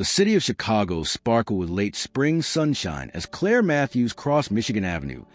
The city of Chicago sparkled with late spring sunshine as Claire Matthews crossed Michigan Avenue,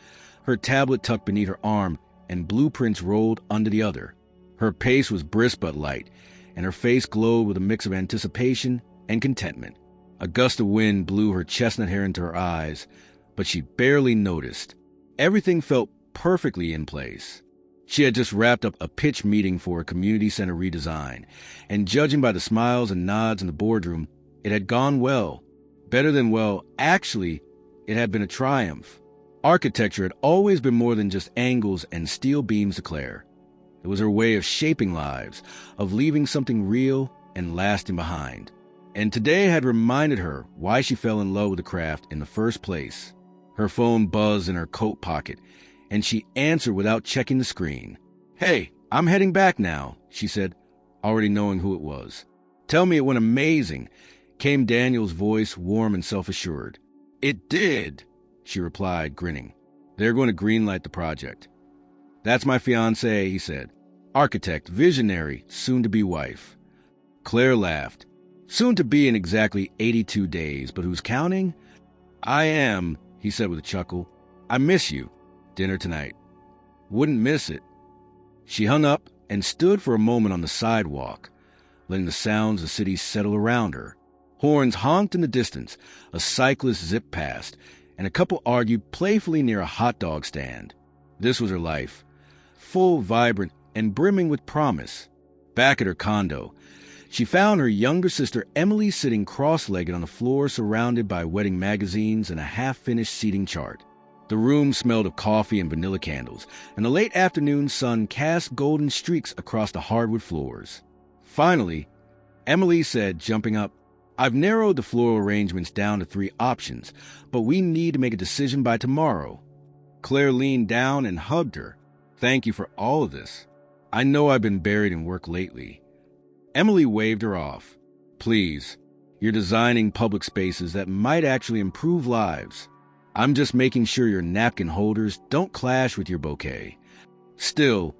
her tablet tucked beneath her arm and blueprints rolled under the other. Her pace was brisk but light, and her face glowed with a mix of anticipation and contentment. A gust of wind blew her chestnut hair into her eyes, but she barely noticed. Everything felt perfectly in place. She had just wrapped up a pitch meeting for a community center redesign, and judging by the smiles and nods in the boardroom, it had gone well. Better than well, actually, it had been a triumph. Architecture had always been more than just angles and steel beams to Claire. It was her way of shaping lives, of leaving something real and lasting behind. And today had reminded her why she fell in love with the craft in the first place. Her phone buzzed in her coat pocket, and she answered without checking the screen. "Hey, I'm heading back now," she said, already knowing who it was. "Tell me it went amazing," came Daniel's voice, warm and self-assured. "It did," she replied, grinning. "They're going to greenlight the project." "That's my fiancé," he said. "Architect, visionary, soon-to-be wife." Claire laughed. "Soon-to-be in exactly 82 days, but who's counting?" "I am," he said with a chuckle. "I miss you. Dinner tonight." "Wouldn't miss it." She hung up and stood for a moment on the sidewalk, letting the sounds of the city settle around her. Horns honked in the distance, a cyclist zipped past, and a couple argued playfully near a hot dog stand. This was her life, full, vibrant, and brimming with promise. Back at her condo, she found her younger sister Emily sitting cross-legged on the floor surrounded by wedding magazines and a half-finished seating chart. The room smelled of coffee and vanilla candles, and the late afternoon sun cast golden streaks across the hardwood floors. Finally, Emily said, jumping up, "I've narrowed the floral arrangements down to 3 options, but we need to make a decision by tomorrow." Claire leaned down and hugged her. "Thank you for all of this. I know I've been buried in work lately." Emily waved her off. "Please, you're designing public spaces that might actually improve lives. I'm just making sure your napkin holders don't clash with your bouquet." Still,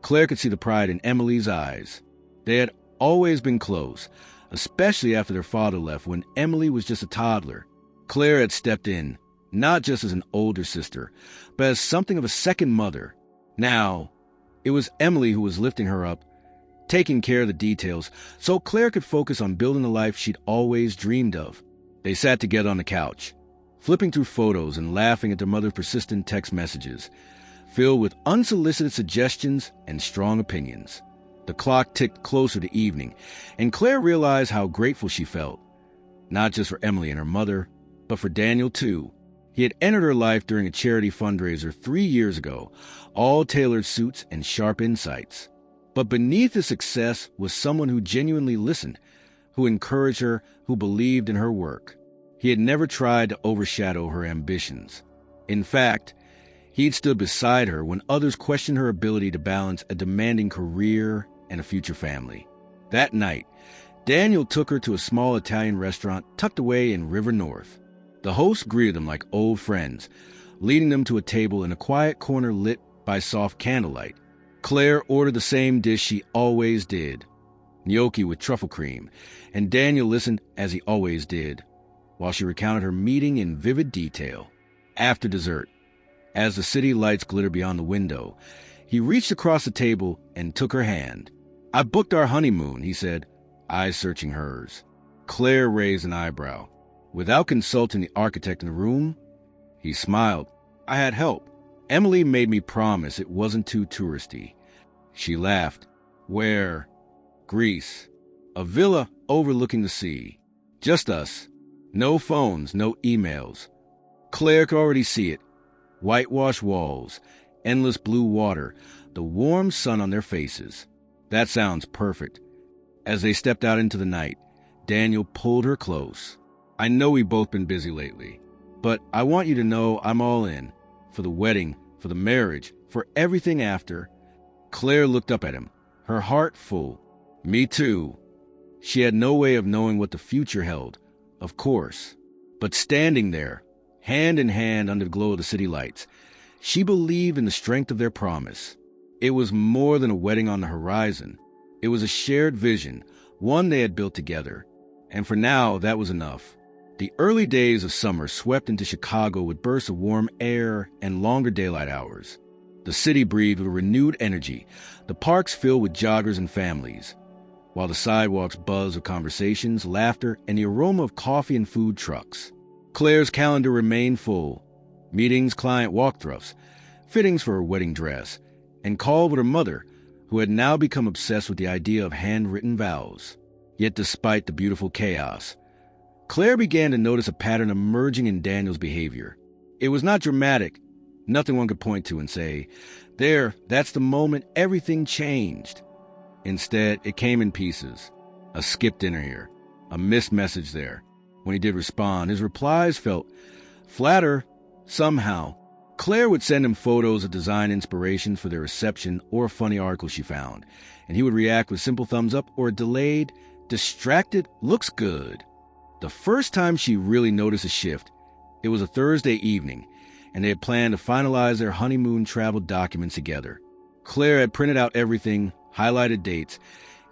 Claire could see the pride in Emily's eyes. They had always been close, especially after their father left when Emily was just a toddler. Claire had stepped in, not just as an older sister, but as something of a second mother. Now, it was Emily who was lifting her up, taking care of the details, so Claire could focus on building the life she'd always dreamed of. They sat together on the couch, flipping through photos and laughing at their mother's persistent text messages, filled with unsolicited suggestions and strong opinions. The clock ticked closer to evening, and Claire realized how grateful she felt, not just for Emily and her mother, but for Daniel, too. He had entered her life during a charity fundraiser 3 years ago, all tailored suits and sharp insights. But beneath his success was someone who genuinely listened, who encouraged her, who believed in her work. He had never tried to overshadow her ambitions. In fact, he'd stood beside her when others questioned her ability to balance a demanding career and a future family. That night, Daniel took her to a small Italian restaurant tucked away in River North. The host greeted them like old friends, leading them to a table in a quiet corner lit by soft candlelight. Claire ordered the same dish she always did, gnocchi with truffle cream, and Daniel listened as he always did, while she recounted her meeting in vivid detail. After dessert, as the city lights glittered beyond the window, he reached across the table and took her hand. "I booked our honeymoon," he said, eyes searching hers. Claire raised an eyebrow. Without consulting the architect in the room, he smiled. "I had help. Emily made me promise it wasn't too touristy." She laughed. "Where?" "Greece. A villa overlooking the sea. Just us. No phones, no emails." Claire could already see it. Whitewashed walls, endless blue water, the warm sun on their faces. "That sounds perfect." As they stepped out into the night, Daniel pulled her close. "I know we've both been busy lately, but I want you to know I'm all in. For the wedding, for the marriage, for everything after." Claire looked up at him, her heart full. "Me too." She had no way of knowing what the future held, of course. But standing there, hand in hand under the glow of the city lights, she believed in the strength of their promise. It was more than a wedding on the horizon. It was a shared vision, one they had built together. And for now, that was enough. The early days of summer swept into Chicago with bursts of warm air and longer daylight hours. The city breathed with renewed energy, the parks filled with joggers and families, while the sidewalks buzzed with conversations, laughter, and the aroma of coffee and food trucks. Claire's calendar remained full. Meetings, client walkthroughs, fittings for her wedding dress, and called with her mother, who had now become obsessed with the idea of handwritten vows. Yet despite the beautiful chaos, Claire began to notice a pattern emerging in Daniel's behavior. It was not dramatic, nothing one could point to and say, that's the moment everything changed. Instead, it came in pieces. A skipped dinner here, a missed message there. When he did respond, his replies felt flatter somehow. Claire would send him photos of design inspirations for their reception or a funny article she found, and he would react with simple thumbs up or a delayed, distracted, looks good. The first time she really noticed a shift, it was a Thursday evening, and they had planned to finalize their honeymoon travel documents together. Claire had printed out everything, highlighted dates,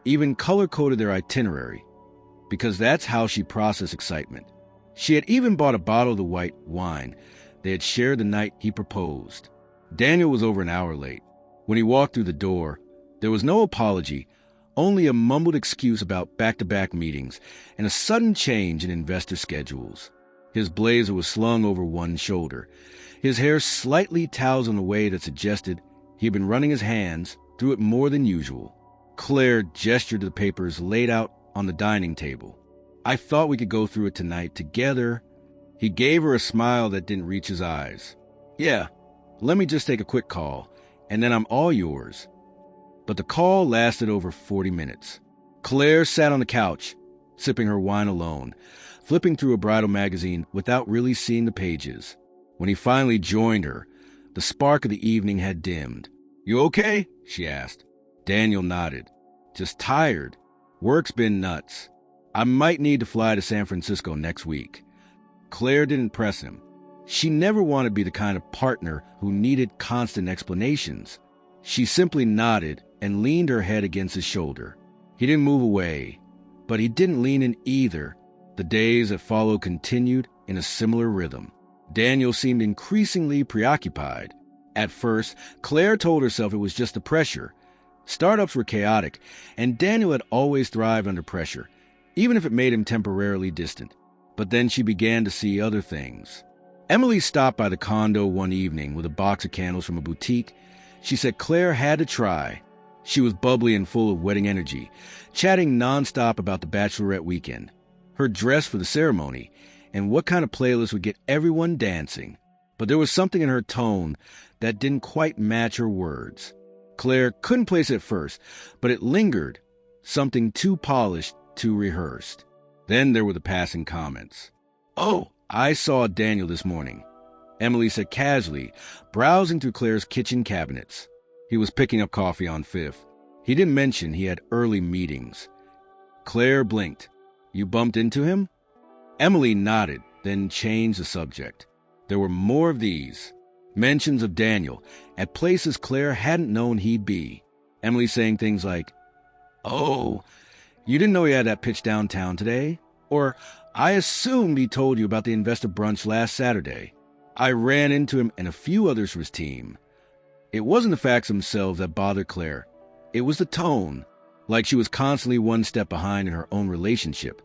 even color-coded their itinerary, because that's how she processed excitement. She had even bought a bottle of the white wine they had shared the night he proposed. Daniel was over an hour late. When he walked through the door, there was no apology, only a mumbled excuse about back-to-back meetings and a sudden change in investor schedules. His blazer was slung over one shoulder, his hair slightly tousled in a way that suggested he had been running his hands through it more than usual. Claire gestured to the papers laid out on the dining table. "I thought we could go through it tonight together." He gave her a smile that didn't reach his eyes. "Yeah, let me just take a quick call, and then I'm all yours." But the call lasted over 40 minutes. Claire sat on the couch, sipping her wine alone, flipping through a bridal magazine without really seeing the pages. When he finally joined her, the spark of the evening had dimmed. "You okay?" she asked. Daniel nodded. "Just tired. Work's been nuts. I might need to fly to San Francisco next week." Claire didn't press him. She never wanted to be the kind of partner who needed constant explanations. She simply nodded and leaned her head against his shoulder. He didn't move away, but he didn't lean in either. The days that followed continued in a similar rhythm. Daniel seemed increasingly preoccupied. At first, Claire told herself it was just the pressure. Startups were chaotic, and Daniel had always thrived under pressure, even if it made him temporarily distant. But then she began to see other things. Emily stopped by the condo one evening with a box of candles from a boutique. She said Claire had to try. She was bubbly and full of wedding energy, chatting nonstop about the bachelorette weekend, her dress for the ceremony, and what kind of playlist would get everyone dancing. But there was something in her tone that didn't quite match her words. Claire couldn't place it at first, but it lingered, something too polished, too rehearsed. Then there were the passing comments. "Oh, I saw Daniel this morning," Emily said casually, browsing through Claire's kitchen cabinets. He was picking up coffee on Fifth. He didn't mention he had early meetings. Claire blinked. "You bumped into him?" Emily nodded, then changed the subject. There were more of these. Mentions of Daniel at places Claire hadn't known he'd be. Emily saying things like, "Oh, you didn't know he had that pitch downtown today?" Or, "I assumed he told you about the investor brunch last Saturday. I ran into him and a few others from his team." It wasn't the facts themselves that bothered Claire. It was the tone, like she was constantly one step behind in her own relationship.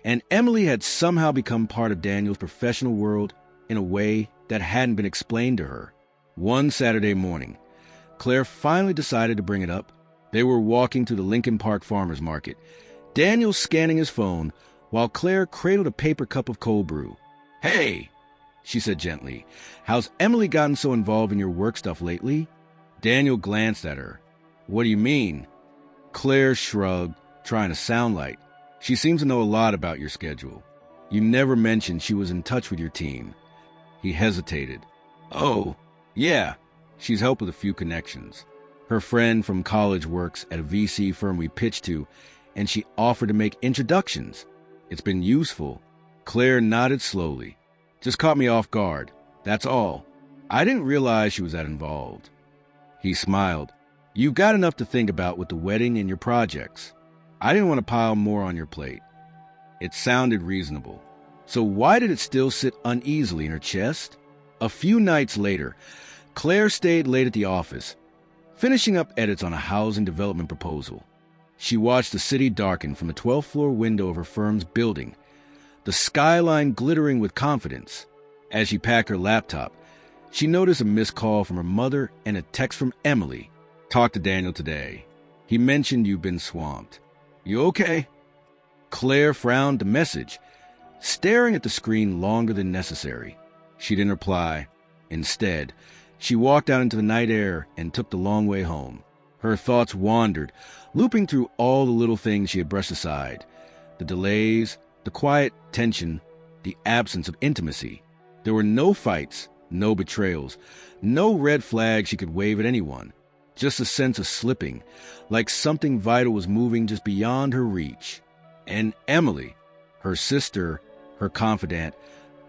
And Emily had somehow become part of Daniel's professional world in a way that hadn't been explained to her. One Saturday morning, Claire finally decided to bring it up. They were walking to the Lincoln Park Farmers Market, Daniel scanning his phone while Claire cradled a paper cup of cold brew. "Hey," she said gently, "how's Emily gotten so involved in your work stuff lately?" Daniel glanced at her. "What do you mean?" Claire shrugged, trying to sound light. "She seems to know a lot about your schedule. You never mentioned she was in touch with your team." He hesitated. "Oh, yeah, she's helped with a few connections. Her friend from college works at a VC firm we pitched to, and she offered to make introductions. It's been useful." Claire nodded slowly. "Just caught me off guard. That's all. I didn't realize she was that involved." He smiled. "You've got enough to think about with the wedding and your projects. I didn't want to pile more on your plate." It sounded reasonable. So why did it still sit uneasily in her chest? A few nights later, Claire stayed late at the office, finishing up edits on a housing development proposal. She watched the city darken from the 12th floor window of her firm's building, the skyline glittering with confidence. As she packed her laptop, she noticed a missed call from her mother and a text from Emily. "Talked to Daniel today. He mentioned you've been swamped. You okay?" Claire frowned the message, staring at the screen longer than necessary. She didn't reply. Instead, she walked out into the night air and took the long way home. Her thoughts wandered, looping through all the little things she had brushed aside. The delays, the quiet tension, the absence of intimacy. There were no fights, no betrayals, no red flags she could wave at anyone. Just a sense of slipping, like something vital was moving just beyond her reach. And Emily, her sister, her confidant,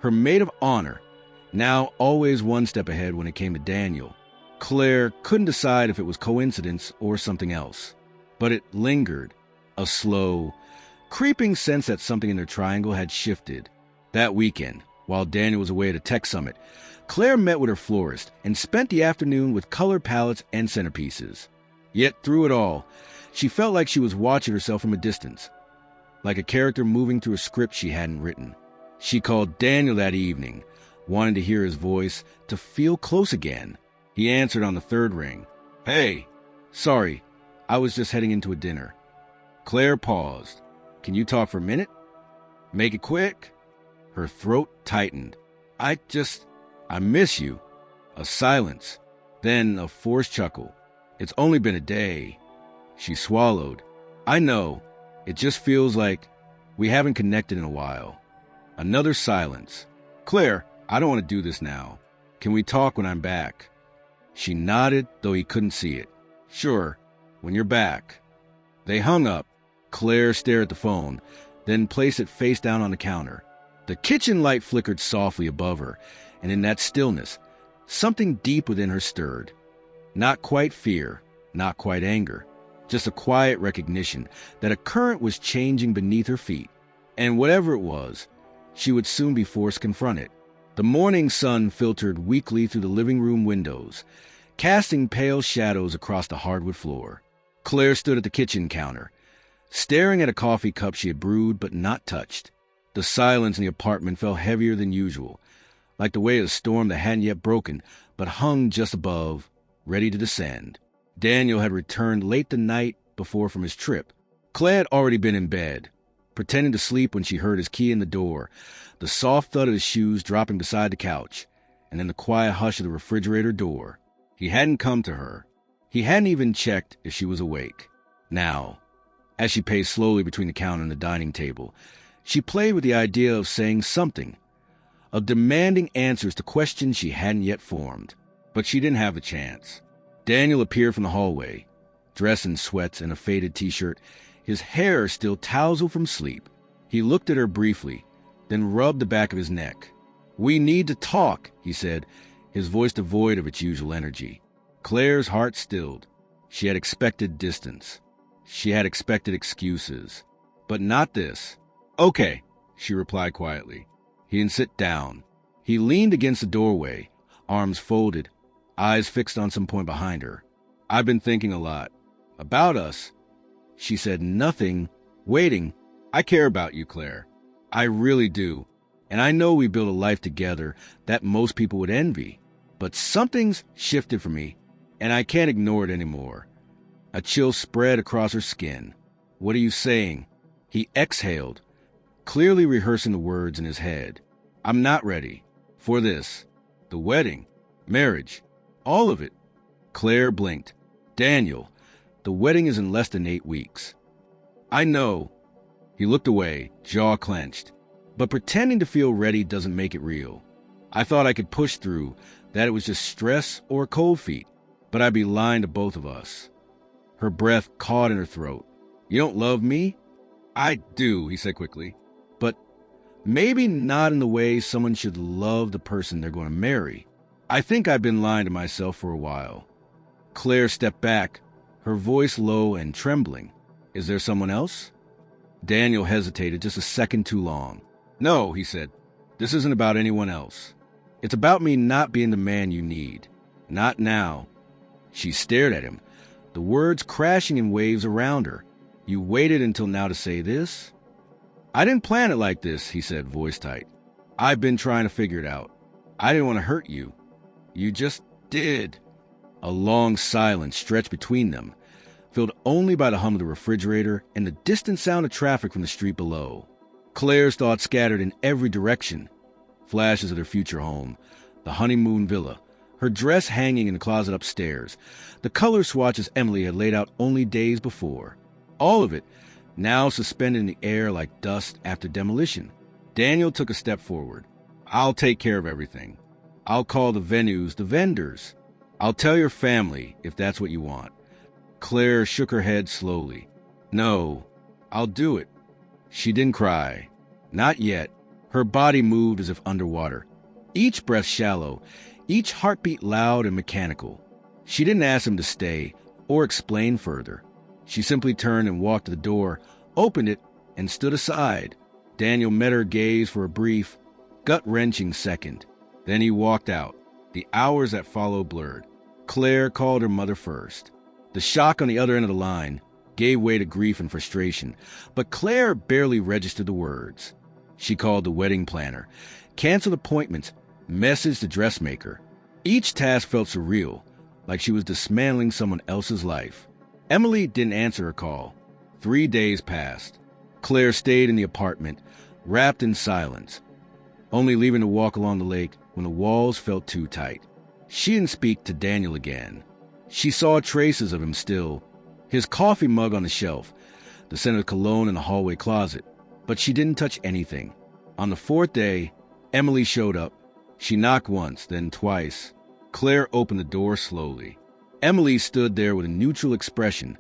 her maid of honor, now always one step ahead when it came to Daniel. Claire couldn't decide if it was coincidence or something else. But it lingered, a slow, creeping sense that something in their triangle had shifted. That weekend, while Daniel was away at a tech summit, Claire met with her florist and spent the afternoon with color palettes and centerpieces. Yet through it all, she felt like she was watching herself from a distance, like a character moving through a script she hadn't written. She called Daniel that evening, wanting to hear his voice, to feel close again. He answered on the third ring. "Hey, sorry, I was just heading into a dinner." Claire paused. "Can you talk for a minute?" "Make it quick." Her throat tightened. I miss you." A silence, then a forced chuckle. "It's only been a day." She swallowed. "I know. It just feels like we haven't connected in a while." Another silence. "Claire, I don't want to do this now. Can we talk when I'm back?" She nodded, though he couldn't see it. "Sure, when you're back." They hung up. Claire stared at the phone, then placed it face down on the counter. The kitchen light flickered softly above her, and in that stillness, something deep within her stirred. Not quite fear, not quite anger, just a quiet recognition that a current was changing beneath her feet. And whatever it was, she would soon be forced to confront it. The morning sun filtered weakly through the living room windows, casting pale shadows across the hardwood floor. Claire stood at the kitchen counter, staring at a coffee cup she had brewed but not touched. The silence in the apartment felt heavier than usual, like the weight of a storm that hadn't yet broken, but hung just above, ready to descend. Daniel had returned late the night before from his trip. Claire had already been in bed, pretending to sleep when she heard his key in the door, the soft thud of his shoes dropping beside the couch, and then the quiet hush of the refrigerator door. He hadn't come to her. He hadn't even checked if she was awake. Now, as she paced slowly between the counter and the dining table, she played with the idea of saying something, of demanding answers to questions she hadn't yet formed. But she didn't have a chance. Daniel appeared from the hallway, dressed in sweats and a faded t-shirt, his hair still tousled from sleep. He looked at her briefly, then rubbed the back of his neck. "We need to talk," he said, his voice devoid of its usual energy. Claire's heart stilled. She had expected distance. She had expected excuses. But not this. "Okay," she replied quietly. He didn't sit down. He leaned against the doorway, arms folded, eyes fixed on some point behind her. "I've been thinking a lot. About us." She said nothing, waiting. "I care about you, Claire. I really do. And I know we built a life together that most people would envy. But something's shifted for me, and I can't ignore it anymore." A chill spread across her skin. "What are you saying?" He exhaled, clearly rehearsing the words in his head. "I'm not ready. For this. The wedding. Marriage. All of it." Claire blinked. "Daniel, the wedding is in less than 8 weeks." "I know." He looked away, jaw clenched. "But pretending to feel ready doesn't make it real. I thought I could push through, that it was just stress or cold feet. But I'd be lying to both of us." Her breath caught in her throat. "You don't love me?" "I do," he said quickly. "But maybe not in the way someone should love the person they're going to marry. I think I've been lying to myself for a while." Claire stepped back, her voice low and trembling. "Is there someone else?" Daniel hesitated just a second too long. "No," he said. "This isn't about anyone else. It's about me not being the man you need. Not now." She stared at him, the words crashing in waves around her. "You waited until now to say this?" "I didn't plan it like this," he said, voice tight. "I've been trying to figure it out. I didn't want to hurt you. You just did." A long silence stretched between them, filled only by the hum of the refrigerator and the distant sound of traffic from the street below. Claire's thoughts scattered in every direction. Flashes of their future home, the honeymoon villa, her dress hanging in the closet upstairs, the color swatches Emily had laid out only days before. All of it now suspended in the air like dust after demolition. Daniel took a step forward. "I'll take care of everything. I'll call the venues, the vendors. I'll tell your family if that's what you want." Claire shook her head slowly. "No, I'll do it." She didn't cry. Not yet. Her body moved as if underwater. Each breath shallow, each heartbeat loud and mechanical. She didn't ask him to stay or explain further. She simply turned and walked to the door, opened it, and stood aside. Daniel met her gaze for a brief, gut-wrenching second. Then he walked out. The hours that followed blurred. Claire called her mother first. The shock on the other end of the line gave way to grief and frustration, but Claire barely registered the words. She called the wedding planner, canceled appointments, messaged the dressmaker. Each task felt surreal, like she was dismantling someone else's life. Emily didn't answer her call. 3 days passed. Claire stayed in the apartment, wrapped in silence, only leaving to walk along the lake when the walls felt too tight. She didn't speak to Daniel again. She saw traces of him still, his coffee mug on the shelf, the scent of cologne in the hallway closet, but she didn't touch anything. On the 4th day, Emily showed up. She knocked once, then twice. Claire opened the door slowly. Emily stood there with a neutral expression,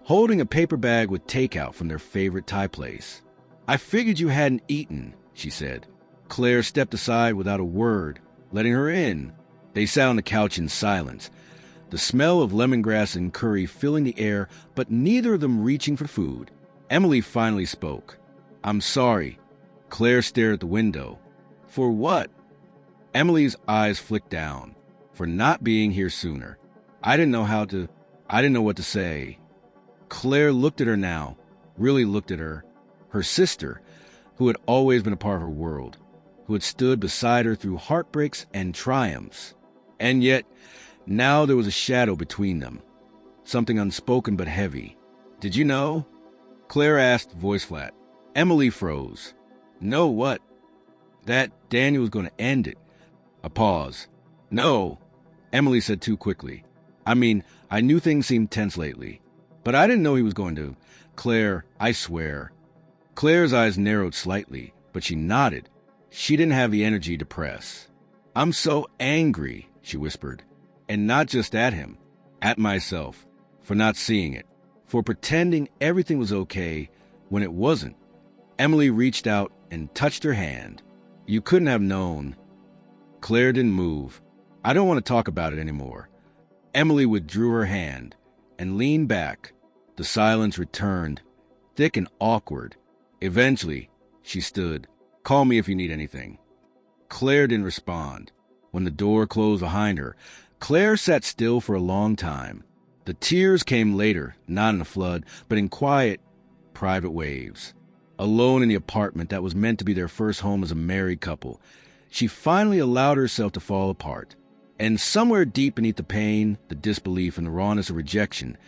holding a paper bag with takeout from their favorite Thai place. "I figured you hadn't eaten," she said. Claire stepped aside without a word, letting her in. They sat on the couch in silence, the smell of lemongrass and curry filling the air, but neither of them reaching for food. Emily finally spoke. "I'm sorry." Claire stared at the window. "For what?" Emily's eyes flicked down. "For not being here sooner. I didn't know what to say." Claire looked at her now, really looked at her. Her sister, who had always been a part of her world, who had stood beside her through heartbreaks and triumphs. And yet, now there was a shadow between them, something unspoken but heavy. "Did you know?" Claire asked, voice flat. Emily froze. "Know what?" "That Daniel was going to end it." A pause. "No," Emily said too quickly. "I mean, I knew things seemed tense lately, but I didn't know he was going to." "Claire, I swear." Claire's eyes narrowed slightly, but she nodded. She didn't have the energy to press. "I'm so angry," she whispered. "And not just at him, at myself, for not seeing it, for pretending everything was okay when it wasn't." Emily reached out and touched her hand. "You couldn't have known." Claire didn't move. "I don't want to talk about it anymore." Emily withdrew her hand and leaned back. The silence returned, thick and awkward. Eventually, she stood. "Call me if you need anything." Claire didn't respond. When the door closed behind her, Claire sat still for a long time. The tears came later, not in a flood, but in quiet, private waves. Alone in the apartment that was meant to be their first home as a married couple, she finally allowed herself to fall apart. And somewhere deep beneath the pain, the disbelief, and the rawness of rejection,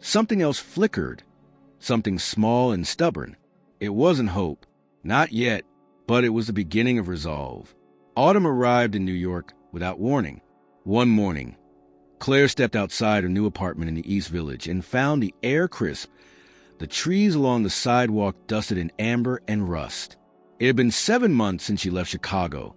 something else flickered, something small and stubborn. It wasn't hope, not yet, but it was the beginning of resolve. Autumn arrived in New York without warning. One morning, Claire stepped outside her new apartment in the East Village and found the air crisp, the trees along the sidewalk dusted in amber and rust. It had been 7 months since she left Chicago.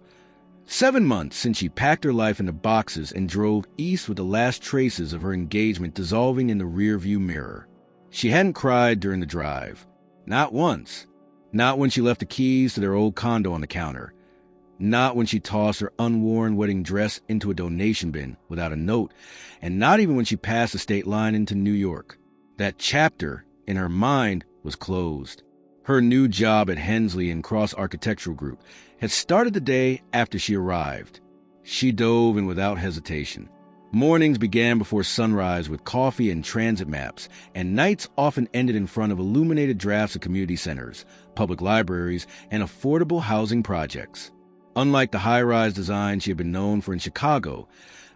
7 months since she packed her life into boxes and drove east with the last traces of her engagement dissolving in the rearview mirror. She hadn't cried during the drive. Not once. Not when she left the keys to their old condo on the counter. Not when she tossed her unworn wedding dress into a donation bin without a note. And not even when she passed the state line into New York. That chapter, in her mind, was closed. Her new job at Hensley and Cross Architectural Group had started the day after she arrived. She dove in without hesitation. Mornings began before sunrise with coffee and transit maps, and nights often ended in front of illuminated drafts of community centers, public libraries, and affordable housing projects. Unlike the high-rise design she had been known for in Chicago,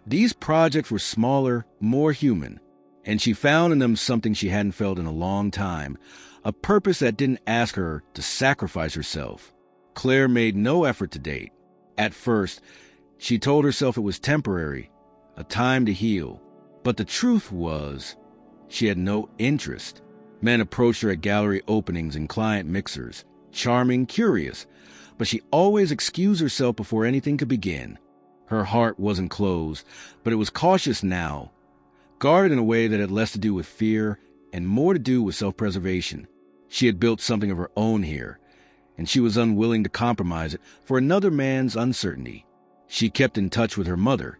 these projects were smaller, more human, and she found in them something she hadn't felt in a long time, a purpose that didn't ask her to sacrifice herself. Claire made no effort to date. At first, she told herself it was temporary, a time to heal. But the truth was, she had no interest. Men approached her at gallery openings and client mixers, charming, curious, but she always excused herself before anything could begin. Her heart wasn't closed, but it was cautious now, guarded in a way that had less to do with fear and more to do with self-preservation. She had built something of her own here, and she was unwilling to compromise it for another man's uncertainty. She kept in touch with her mother,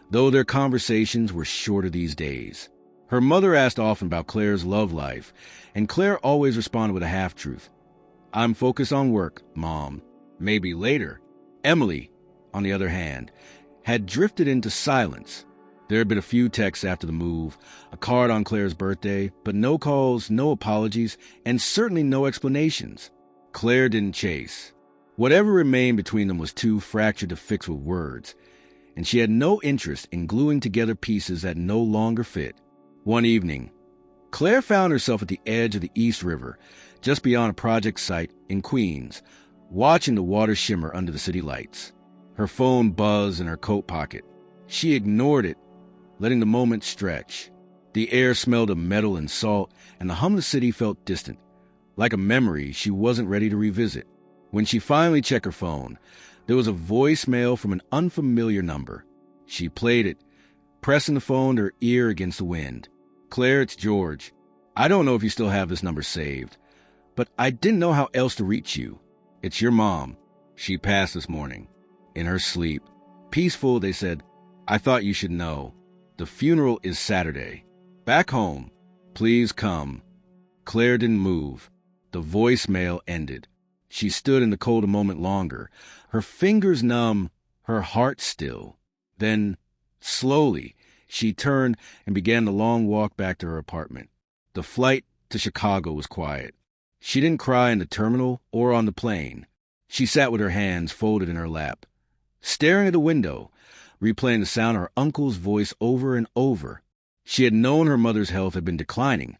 though their conversations were shorter these days. Her mother asked often about Claire's love life, and Claire always responded with a half-truth. "I'm focused on work, Mom. Maybe later." Emily, on the other hand, had drifted into silence. There had been a few texts after the move, a card on Claire's birthday, but no calls, no apologies, and certainly no explanations. Claire didn't chase. Whatever remained between them was too fractured to fix with words, and she had no interest in gluing together pieces that no longer fit. One evening, Claire found herself at the edge of the East River, just beyond a project site in Queens, watching the water shimmer under the city lights. Her phone buzzed in her coat pocket. She ignored it, letting the moment stretch. The air smelled of metal and salt, and the hum of the city felt distant, like a memory she wasn't ready to revisit. When she finally checked her phone, there was a voicemail from an unfamiliar number. She played it, pressing the phone to her ear against the wind. "Claire, it's George. I don't know if you still have this number saved, but I didn't know how else to reach you. It's your mom. She passed this morning, in her sleep. Peaceful," they said. "I thought you should know. The funeral is Saturday. Back home. Please come." Claire didn't move. The voicemail ended. She stood in the cold a moment longer, her fingers numb, her heart still. Then, slowly, she turned and began the long walk back to her apartment. The flight to Chicago was quiet. She didn't cry in the terminal or on the plane. She sat with her hands folded in her lap, staring at the window, replaying the sound of her uncle's voice over and over. She had known her mother's health had been declining.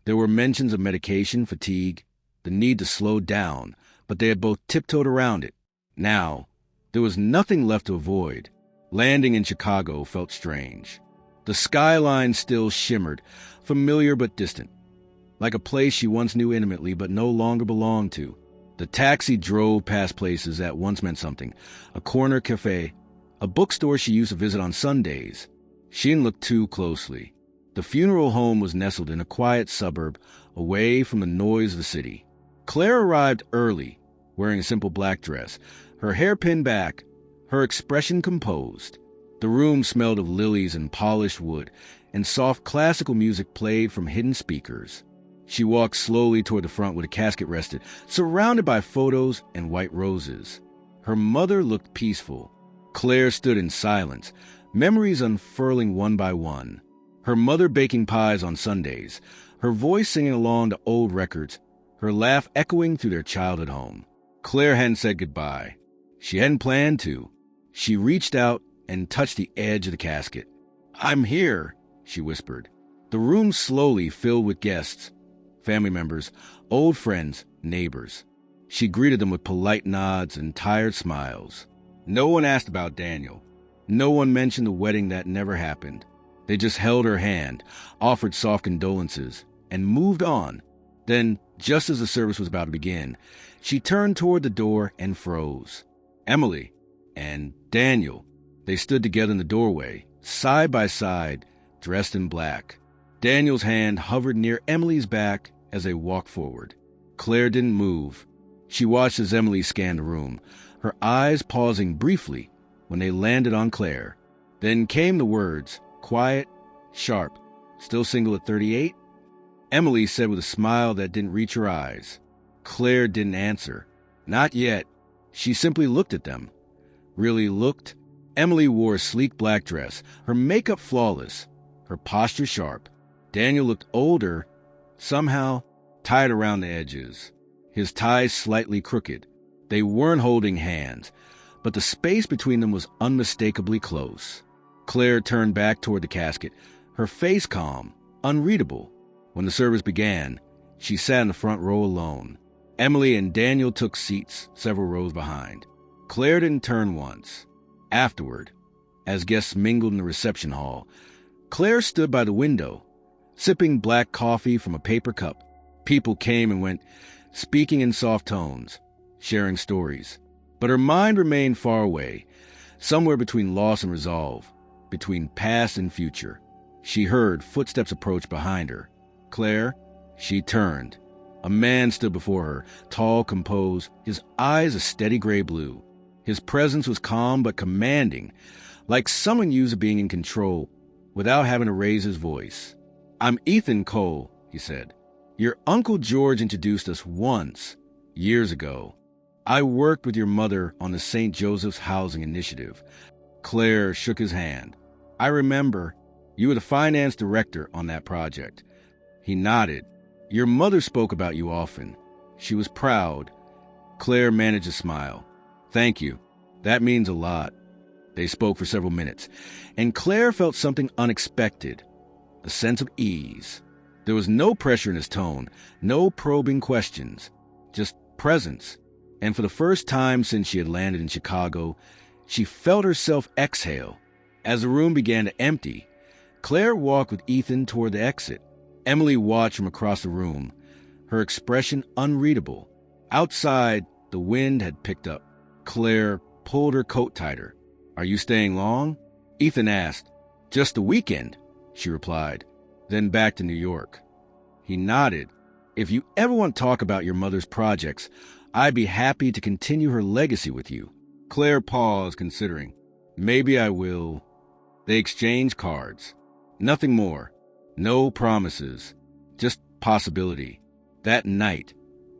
There were mentions of medication, fatigue, the need to slow down, but they had both tiptoed around it. Now, there was nothing left to avoid. Landing in Chicago felt strange. The skyline still shimmered, familiar but distant, like a place she once knew intimately but no longer belonged to. The taxi drove past places that once meant something, a corner cafe, a bookstore she used to visit on Sundays. She didn't look too closely. The funeral home was nestled in a quiet suburb, away from the noise of the city. Claire arrived early, wearing a simple black dress, her hair pinned back, her expression composed. The room smelled of lilies and polished wood, and soft classical music played from hidden speakers. She walked slowly toward the front where the casket rested, surrounded by photos and white roses. Her mother looked peaceful. Claire stood in silence, memories unfurling one by one. Her mother baking pies on Sundays, her voice singing along to old records, her laugh echoing through their childhood home. Claire hadn't said goodbye. She hadn't planned to. She reached out and touched the edge of the casket. "I'm here," she whispered. The room slowly filled with guests, family members, old friends, neighbors. She greeted them with polite nods and tired smiles. No one asked about Daniel. No one mentioned the wedding that never happened. They just held her hand, offered soft condolences, and moved on. Then, just as the service was about to begin, she turned toward the door and froze. Emily and Daniel, they stood together in the doorway, side by side, dressed in black. Daniel's hand hovered near Emily's back as they walked forward. Claire didn't move. She watched as Emily scanned the room, her eyes pausing briefly when they landed on Claire. Then came the words, quiet, sharp. "Still single at 38? Emily said with a smile that didn't reach her eyes, Claire didn't answer. Not yet. She simply looked at them. Really looked. Emily wore a sleek black dress, her makeup flawless, her posture sharp. Daniel looked older, somehow tied around the edges, his ties slightly crooked. They weren't holding hands, but the space between them was unmistakably close. Claire turned back toward the casket, her face calm, unreadable. When the service began, she sat in the front row alone. Emily and Daniel took seats several rows behind. Claire didn't turn once. Afterward, as guests mingled in the reception hall, Claire stood by the window, sipping black coffee from a paper cup. People came and went, speaking in soft tones, sharing stories. But her mind remained far away, somewhere between loss and resolve, between past and future. She heard footsteps approach behind her. Claire, she turned. A man stood before her, tall, composed, his eyes a steady gray blue. His presence was calm but commanding, like someone used to being in control without having to raise his voice. "I'm Ethan Cole," he said. "Your Uncle George introduced us once, years ago. I worked with your mother on the St. Joseph's Housing Initiative." Claire shook his hand. "I remember. You were the finance director on that project." He nodded. "Your mother spoke about you often. She was proud." Claire managed a smile. "Thank you. That means a lot." They spoke for several minutes, and Claire felt something unexpected, a sense of ease. There was no pressure in his tone, no probing questions, just presence. And for the first time since she had landed in Chicago, she felt herself exhale. As the room began to empty, Claire walked with Ethan toward the exit. Emily watched from across the room, her expression unreadable. Outside, the wind had picked up. Claire pulled her coat tighter. "Are you staying long?" Ethan asked. "Just the weekend," she replied, "then back to New York." He nodded. "If you ever want to talk about your mother's projects, I'd be happy to continue her legacy with you." Claire paused, considering. "Maybe I will." They exchanged cards. Nothing more. No promises. Just possibility. That night,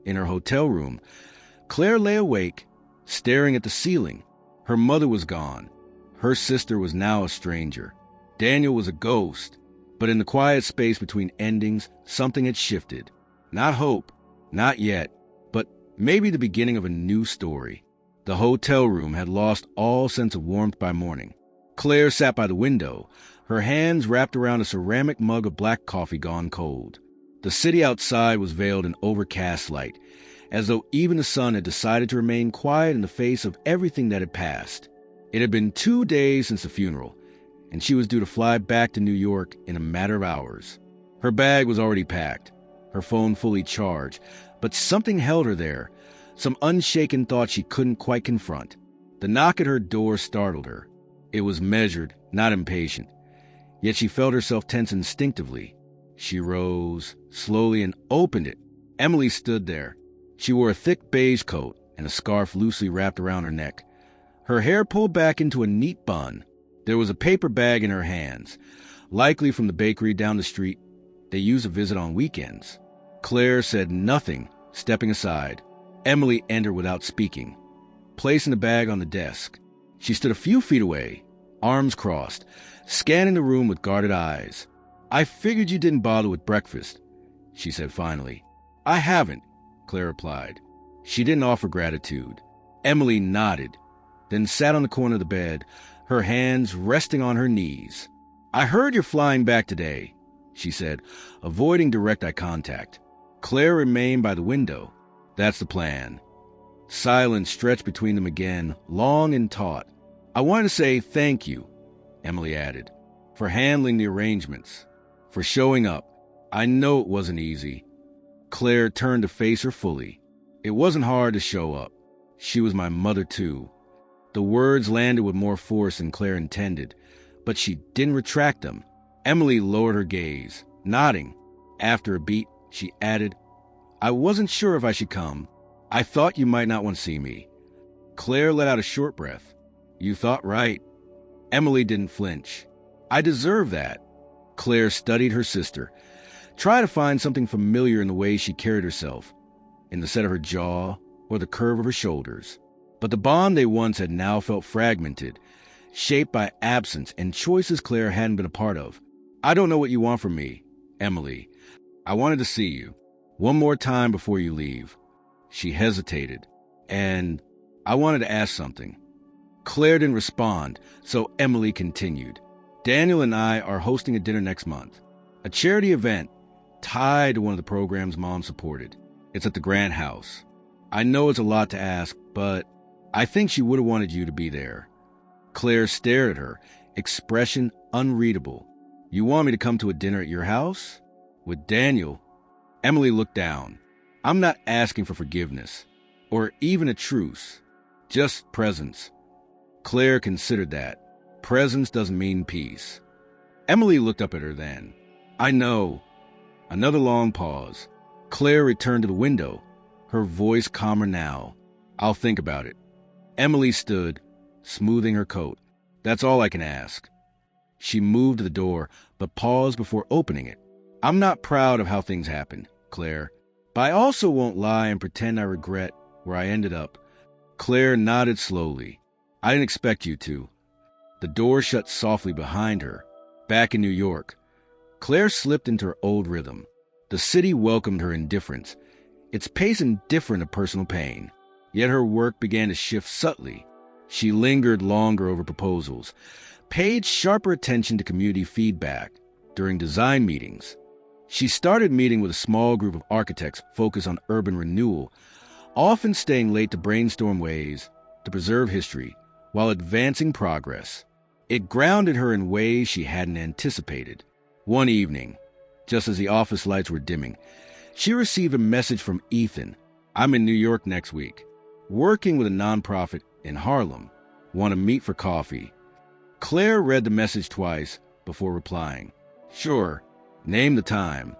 in her hotel room, Claire lay awake, staring at the ceiling. Her mother was gone. Her sister was now a stranger. Daniel was a ghost. But in the quiet space between endings, something had shifted. Not hope, not yet, but maybe the beginning of a new story. The hotel room had lost all sense of warmth by morning. Claire sat by the window, her hands wrapped around a ceramic mug of black coffee gone cold. The city outside was veiled in overcast light, as though even the sun had decided to remain quiet in the face of everything that had passed. It had been 2 days since the funeral, and she was due to fly back to New York in a matter of hours. Her bag was already packed, her phone fully charged, but something held her there, some unshaken thought she couldn't quite confront. The knock at her door startled her. It was measured, not impatient, yet she felt herself tense instinctively. She rose, slowly, and opened it. Emily stood there. She wore a thick beige coat and a scarf loosely wrapped around her neck. Her hair pulled back into a neat bun. There was a paper bag in her hands, likely from the bakery down the street. They used a visit on weekends. Claire said nothing, stepping aside. Emily entered without speaking, placing the bag on the desk. She stood a few feet away, arms crossed, scanning the room with guarded eyes. "I figured you didn't bother with breakfast," she said finally. "I haven't," Claire replied. She didn't offer gratitude. Emily nodded, then sat on the corner of the bed, her hands resting on her knees. "I heard you're flying back today," she said, avoiding direct eye contact. Claire remained by the window. "That's the plan." Silence stretched between them again, long and taut. "I wanted to say thank you," Emily added, "for handling the arrangements, for showing up. I know it wasn't easy." Claire turned to face her fully. "It wasn't hard to show up. She was my mother, too." The words landed with more force than Claire intended, but she didn't retract them. Emily lowered her gaze, nodding. After a beat, she added, "I wasn't sure if I should come. I thought you might not want to see me." Claire let out a short breath. "You thought right." Emily didn't flinch. "I deserve that." Claire studied her sister, tried to find something familiar in the way she carried herself. in the set of her jaw or the curve of her shoulders. But the bond they once had now felt fragmented, shaped by absence and choices Claire hadn't been a part of. "I don't know what you want from me, Emily. I wanted to see you. One more time before you leave." She hesitated. "And I wanted to ask something." Claire didn't respond, so Emily continued. "Daniel and I are hosting a dinner next month. A charity event tied to one of the programs Mom supported. It's at the Grant House. I know it's a lot to ask, but I think she would have wanted you to be there." Claire stared at her, expression unreadable. "You want me to come to a dinner at your house? With Daniel?" Emily looked down. "I'm not asking for forgiveness, or even a truce. Just presence." Claire considered that. Presence doesn't mean peace. Emily looked up at her then. "I know." Another long pause. Claire returned to the window, her voice calmer now. "I'll think about it." Emily stood, smoothing her coat. "That's all I can ask." She moved to the door, but paused before opening it. "I'm not proud of how things happened, Claire, but I also won't lie and pretend I regret where I ended up." Claire nodded slowly. "I didn't expect you to." The door shut softly behind her. Back in New York, Claire slipped into her old rhythm. The city welcomed her indifference, its pace indifferent of personal pain. Yet her work began to shift subtly. She lingered longer over proposals, paid sharper attention to community feedback during design meetings. She started meeting with a small group of architects focused on urban renewal, often staying late to brainstorm ways to preserve history while advancing progress. It grounded her in ways she hadn't anticipated. One evening, just as the office lights were dimming, she received a message from Ethan. "I'm in New York next week, working with a nonprofit in Harlem. Want to meet for coffee?" Claire read the message twice before replying. "Sure, name the time."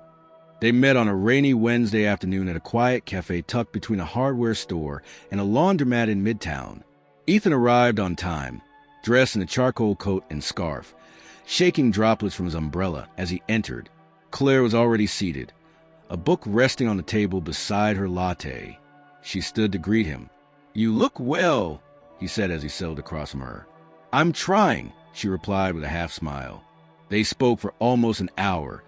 They met on a rainy Wednesday afternoon at a quiet cafe tucked between a hardware store and a laundromat in Midtown. Ethan arrived on time, dressed in a charcoal coat and scarf, shaking droplets from his umbrella as he entered. Claire was already seated, a book resting on the table beside her latte. She stood to greet him. "You look well," he said as he settled across from her. "I'm trying," she replied with a half-smile. They spoke for almost an hour,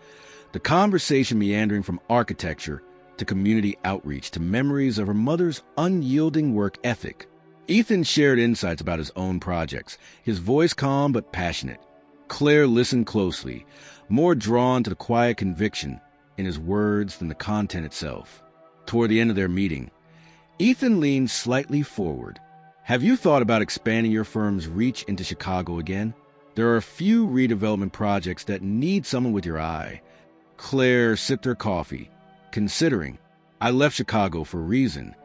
the conversation meandering from architecture to community outreach to memories of her mother's unyielding work ethic. Ethan shared insights about his own projects, his voice calm but passionate. Claire listened closely, more drawn to the quiet conviction in his words than the content itself. Toward the end of their meeting, Ethan leaned slightly forward. "Have you thought about expanding your firm's reach into Chicago again? There are a few redevelopment projects that need someone with your eye." Claire sipped her coffee, considering. "I left Chicago for a reason."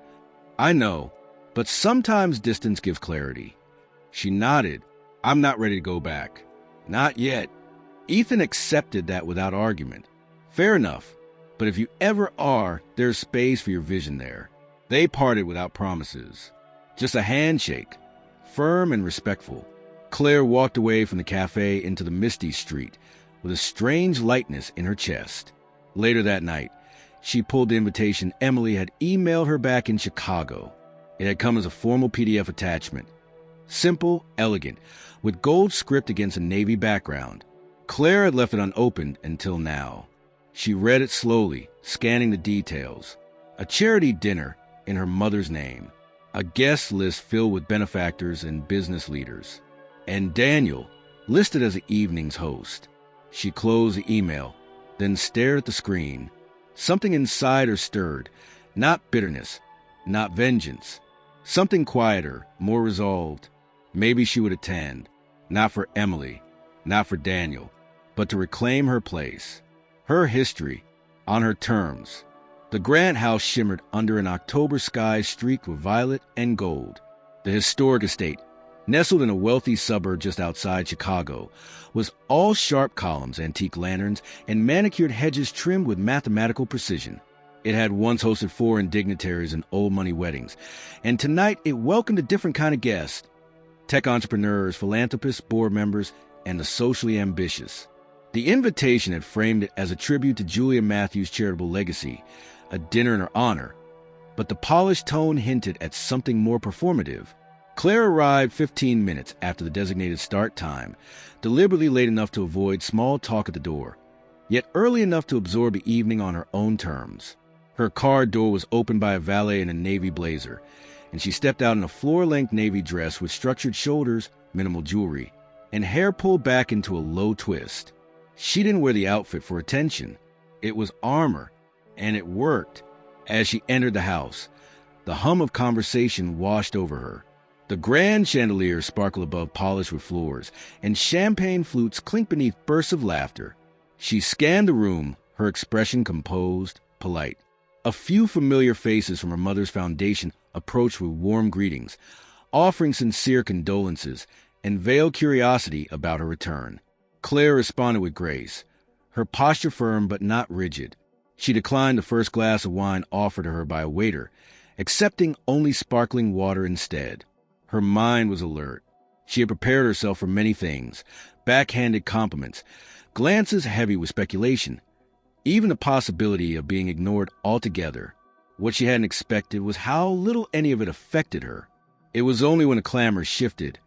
"I know, but sometimes distance gives clarity." She nodded. "I'm not ready to go back." "Not yet." Ethan accepted that without argument. "Fair enough, but if you ever are, there's space for your vision there." They parted without promises. Just a handshake, firm and respectful. Claire walked away from the cafe into the misty street with a strange lightness in her chest. Later that night, she pulled the invitation Emily had emailed her back in Chicago. It had come as a formal PDF attachment. Simple, elegant, with gold script against a navy background. Claire had left it unopened until now. She read it slowly, scanning the details. A charity dinner in her mother's name. A guest list filled with benefactors and business leaders. And Daniel, listed as the evening's host. She closed the email, then stared at the screen. Something inside her stirred. Not bitterness, not vengeance. Something quieter, more resolved. Maybe she would attend. Not for Emily, not for Daniel, but to reclaim her place. Her history, on her terms. The Grant House shimmered under an October sky streaked with violet and gold. The historic estate, nestled in a wealthy suburb just outside Chicago, was all sharp columns, antique lanterns, and manicured hedges trimmed with mathematical precision. It had once hosted foreign dignitaries and old-money weddings, and tonight it welcomed a different kind of guest. Tech entrepreneurs, philanthropists, board members, and the socially ambitious. The invitation had framed it as a tribute to Julia Matthews' charitable legacy, a dinner in her honor. but the polished tone hinted at something more performative. Claire arrived 15 minutes after the designated start time, deliberately late enough to avoid small talk at the door, yet early enough to absorb the evening on her own terms. Her car door was opened by a valet in a navy blazer, and she stepped out in a floor-length navy dress with structured shoulders, minimal jewelry, and hair pulled back into a low twist. She didn't wear the outfit for attention. It was armor, and it worked. As she entered the house, the hum of conversation washed over her. The grand chandeliers sparkled above polished wood floors, and champagne flutes clinked beneath bursts of laughter. She scanned the room, her expression composed, polite. A few familiar faces from her mother's foundation approached with warm greetings, offering sincere condolences and veiled curiosity about her return. Claire responded with grace, her posture firm but not rigid. She declined the first glass of wine offered to her by a waiter, accepting only sparkling water instead. Her mind was alert. She had prepared herself for many things, backhanded compliments, glances heavy with speculation, even the possibility of being ignored altogether. What she hadn't expected was how little any of it affected her. It was only when the clamor shifted,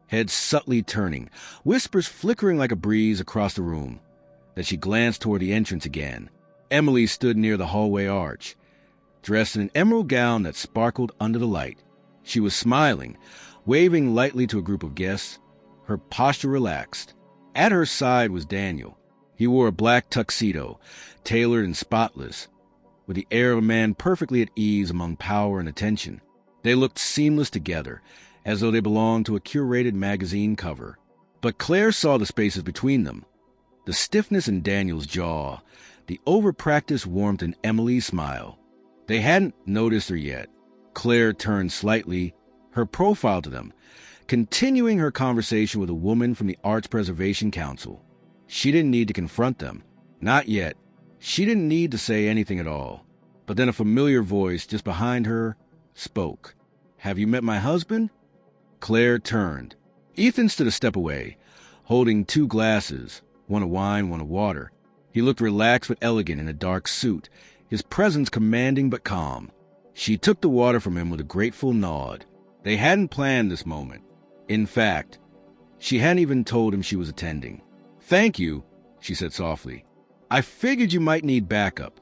head subtly turning, whispers flickering like a breeze across the room, that she glanced toward the entrance again. Emily stood near the hallway arch, dressed in an emerald gown that sparkled under the light. She was smiling, waving lightly to a group of guests, her posture relaxed. At her side was Daniel. He wore a black tuxedo, tailored and spotless, with the air of a man perfectly at ease among power and attention. They looked seamless together, as though they belonged to a curated magazine cover. But Claire saw the spaces between them, the stiffness in Daniel's jaw, the over-practiced warmth in Emily's smile. They hadn't noticed her yet. Claire turned slightly, her profile to them, continuing her conversation with a woman from the Arts Preservation Council. She didn't need to confront them. Not yet. She didn't need to say anything at all. But then a familiar voice just behind her spoke. "Have you met my husband?" Claire turned. Ethan stood a step away, holding two glasses, one of wine, one of water. He looked relaxed but elegant in a dark suit, his presence commanding but calm. She took the water from him with a grateful nod. They hadn't planned this moment. In fact, she hadn't even told him she was attending. "Thank you," she said softly. "I figured you might need backup,"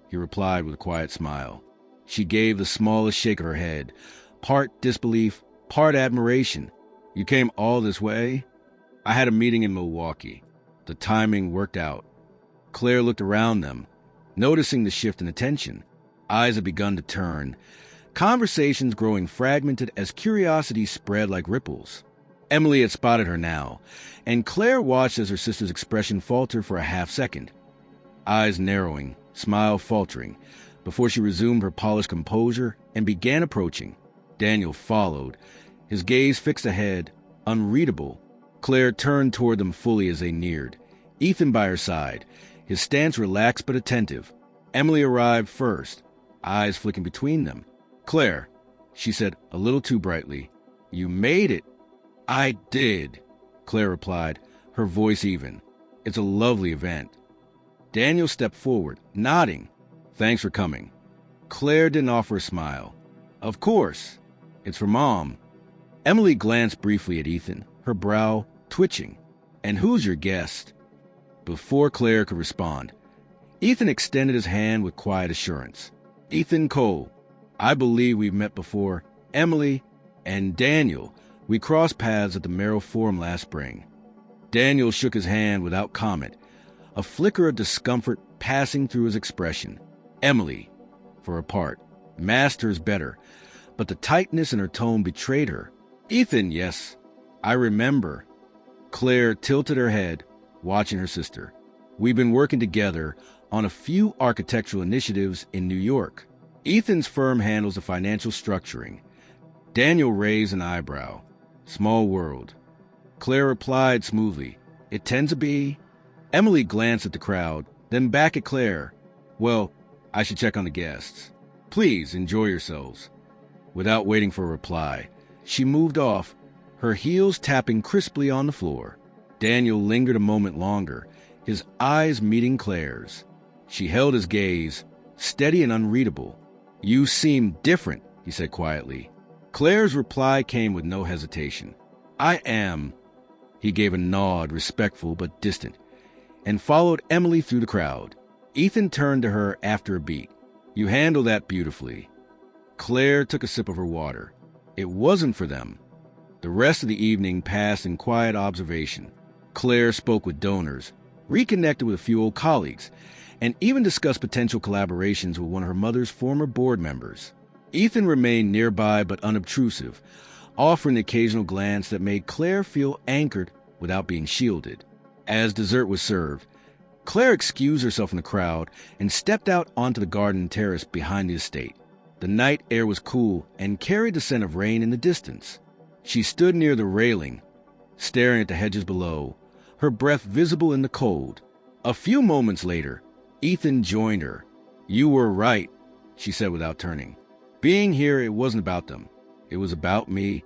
he replied with a quiet smile. She gave the smallest shake of her head, part disbelief, part admiration. "You came all this way?" "I had a meeting in Milwaukee. The timing worked out." Claire looked around them, noticing the shift in attention. Eyes had begun to turn, conversations growing fragmented as curiosity spread like ripples. Emily had spotted her now, and Claire watched as her sister's expression faltered for a half-second, eyes narrowing, smile faltering, before she resumed her polished composure and began approaching. Daniel followed, his gaze fixed ahead, unreadable. Claire turned toward them fully as they neared, Ethan by her side, his stance relaxed but attentive. Emily arrived first, eyes flicking between them. "Claire," she said a little too brightly, "you made it." "I did," Claire replied, her voice even. "It's a lovely event." Daniel stepped forward, nodding. "Thanks for coming." Claire didn't offer a smile. "Of course. It's for Mom." Emily glanced briefly at Ethan, her brow twitching. "And who's your guest?" Before Claire could respond, Ethan extended his hand with quiet assurance. "Ethan Cole. I believe we've met before. Emily and Daniel. We crossed paths at the Merrill Forum last spring." Daniel shook his hand without comment, a flicker of discomfort passing through his expression. Emily, for her part, masked hers better, but the tightness in her tone betrayed her. "Ethan, yes, I remember." Claire tilted her head, watching her sister. "We've been working together on a few architectural initiatives in New York. Ethan's firm handles the financial structuring." Daniel raised an eyebrow. "Small world." Claire replied smoothly, "It tends to be." Emily glanced at the crowd, then back at Claire. "Well, I should check on the guests. Please enjoy yourselves." Without waiting for a reply, she moved off, her heels tapping crisply on the floor. Daniel lingered a moment longer, his eyes meeting Claire's. She held his gaze, steady and unreadable. "You seem different," he said quietly. Claire's reply came with no hesitation. "I am." He gave a nod, respectful but distant, and followed Emily through the crowd. Ethan turned to her after a beat. "You handle that beautifully." Claire took a sip of her water. It wasn't for them. The rest of the evening passed in quiet observation. Claire spoke with donors, reconnected with a few old colleagues, and even discussed potential collaborations with one of her mother's former board members. Ethan remained nearby but unobtrusive, offering the occasional glance that made Claire feel anchored without being shielded. As dessert was served, Claire excused herself from the crowd and stepped out onto the garden terrace behind the estate. The night air was cool and carried the scent of rain in the distance. She stood near the railing, staring at the hedges below, her breath visible in the cold. A few moments later, Ethan joined her. "You were right," she said without turning. "Being here, it wasn't about them. It was about me."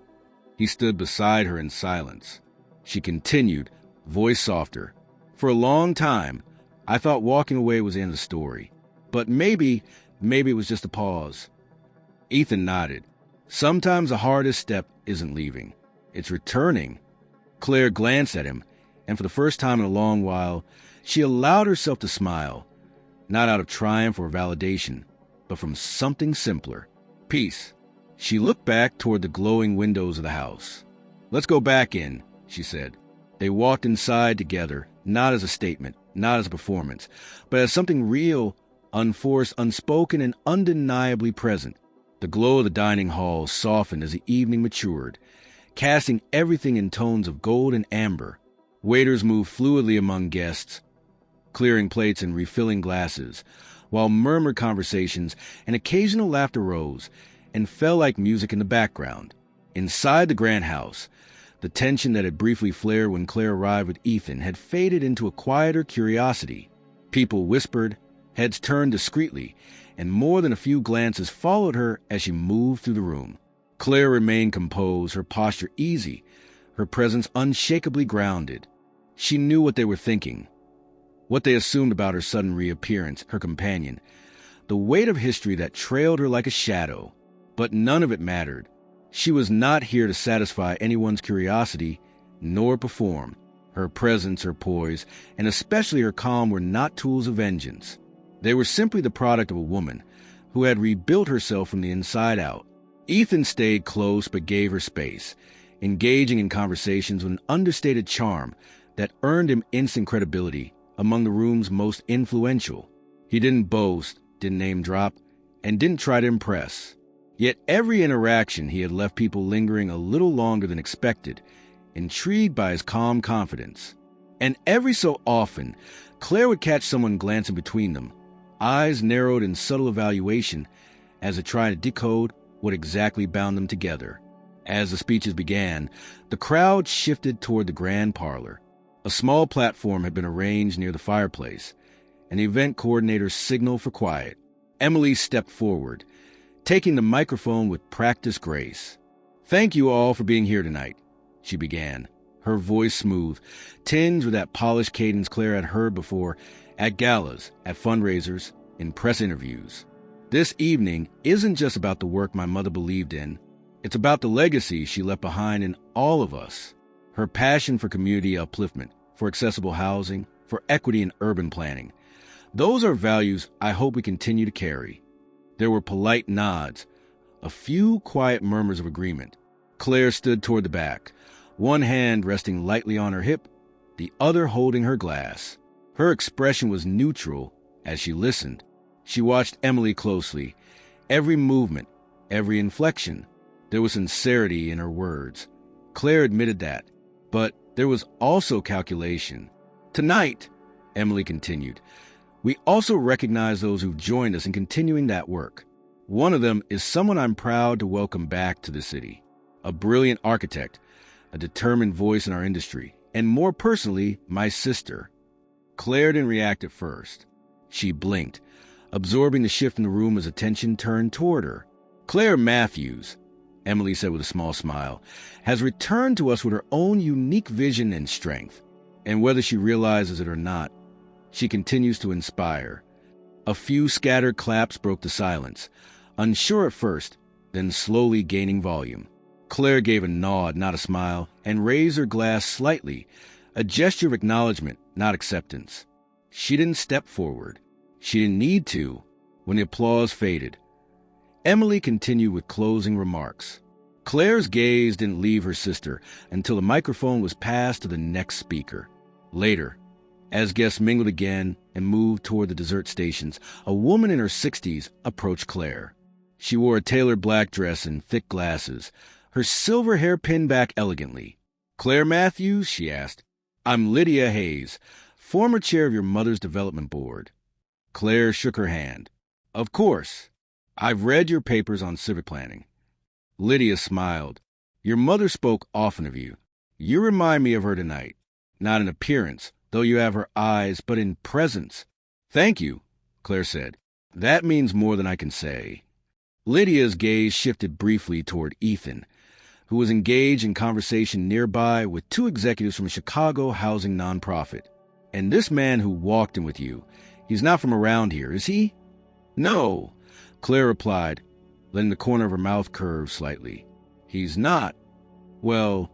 He stood beside her in silence. She continued, voice softer. "For a long time, I thought walking away was the end of the story. But maybe it was just a pause." Ethan nodded. "Sometimes the hardest step isn't leaving. It's returning." Claire glanced at him, and for the first time in a long while, she allowed herself to smile, not out of triumph or validation, but from something simpler. Peace. She looked back toward the glowing windows of the house. "Let's go back in," she said. They walked inside together, not as a statement, not as a performance, but as something real, unforced, unspoken, and undeniably present. The glow of the dining hall softened as the evening matured, casting everything in tones of gold and amber. Waiters moved fluidly among guests, clearing plates and refilling glasses, while murmured conversations and occasional laughter rose and fell like music in the background. Inside the grand house, the tension that had briefly flared when Claire arrived with Ethan had faded into a quieter curiosity. People whispered, heads turned discreetly, and more than a few glances followed her as she moved through the room. Claire remained composed, her posture easy, her presence unshakably grounded. She knew what they were thinking, what they assumed about her sudden reappearance, her companion, the weight of history that trailed her like a shadow. But none of it mattered. She was not here to satisfy anyone's curiosity, nor perform. Her presence, her poise, and especially her calm were not tools of vengeance. They were simply the product of a woman who had rebuilt herself from the inside out. Ethan stayed close but gave her space, engaging in conversations with an understated charm that earned him instant credibility among the room's most influential. He didn't boast, didn't name drop, and didn't try to impress. Yet every interaction he had left people lingering a little longer than expected, intrigued by his calm confidence. And every so often, Claire would catch someone glancing between them, eyes narrowed in subtle evaluation as it tried to decode what exactly bound them together. As the speeches began, the crowd shifted toward the grand parlor. A small platform had been arranged near the fireplace, and the event coordinator signaled for quiet. Emily stepped forward, taking the microphone with practiced grace. "Thank you all for being here tonight," she began, her voice smooth, tinged with that polished cadence Claire had heard before at galas, at fundraisers, in press interviews. "This evening isn't just about the work my mother believed in. It's about the legacy she left behind in all of us. Her passion for community upliftment, for accessible housing, for equity in urban planning. Those are values I hope we continue to carry." There were polite nods, a few quiet murmurs of agreement. Claire stood toward the back, one hand resting lightly on her hip, the other holding her glass. Her expression was neutral as she listened. She watched Emily closely, every movement, every inflection. There was sincerity in her words. Claire admitted that, but there was also calculation. "Tonight," Emily continued, "we also recognize those who've joined us in continuing that work. One of them is someone I'm proud to welcome back to the city. A brilliant architect, a determined voice in our industry, and more personally, my sister." Claire didn't react at first. She blinked, absorbing the shift in the room as attention turned toward her. "Claire Matthews," Emily said with a small smile, "has returned to us with her own unique vision and strength. And whether she realizes it or not, she continues to inspire." A few scattered claps broke the silence, unsure at first, then slowly gaining volume. Claire gave a nod, not a smile, and raised her glass slightly, a gesture of acknowledgement, not acceptance. She didn't step forward. She didn't need to. When the applause faded, Emily continued with closing remarks. Claire's gaze didn't leave her sister until the microphone was passed to the next speaker. Later, as guests mingled again and moved toward the dessert stations, a woman in her 60s approached Claire. She wore a tailored black dress and thick glasses, her silver hair pinned back elegantly. "Claire Matthews?" she asked. "I'm Lydia Hayes, former chair of your mother's development board." Claire shook her hand. "Of course. I've read your papers on civic planning." Lydia smiled. "Your mother spoke often of you. You remind me of her tonight. Not in appearance, though you have her eyes, but in presence." "Thank you," Claire said. "That means more than I can say." Lydia's gaze shifted briefly toward Ethan, who was engaged in conversation nearby with two executives from a Chicago housing nonprofit. "And this man who walked in with you, he's not from around here, is he?" "No," Claire replied, letting the corner of her mouth curve slightly. "He's not." "Well,"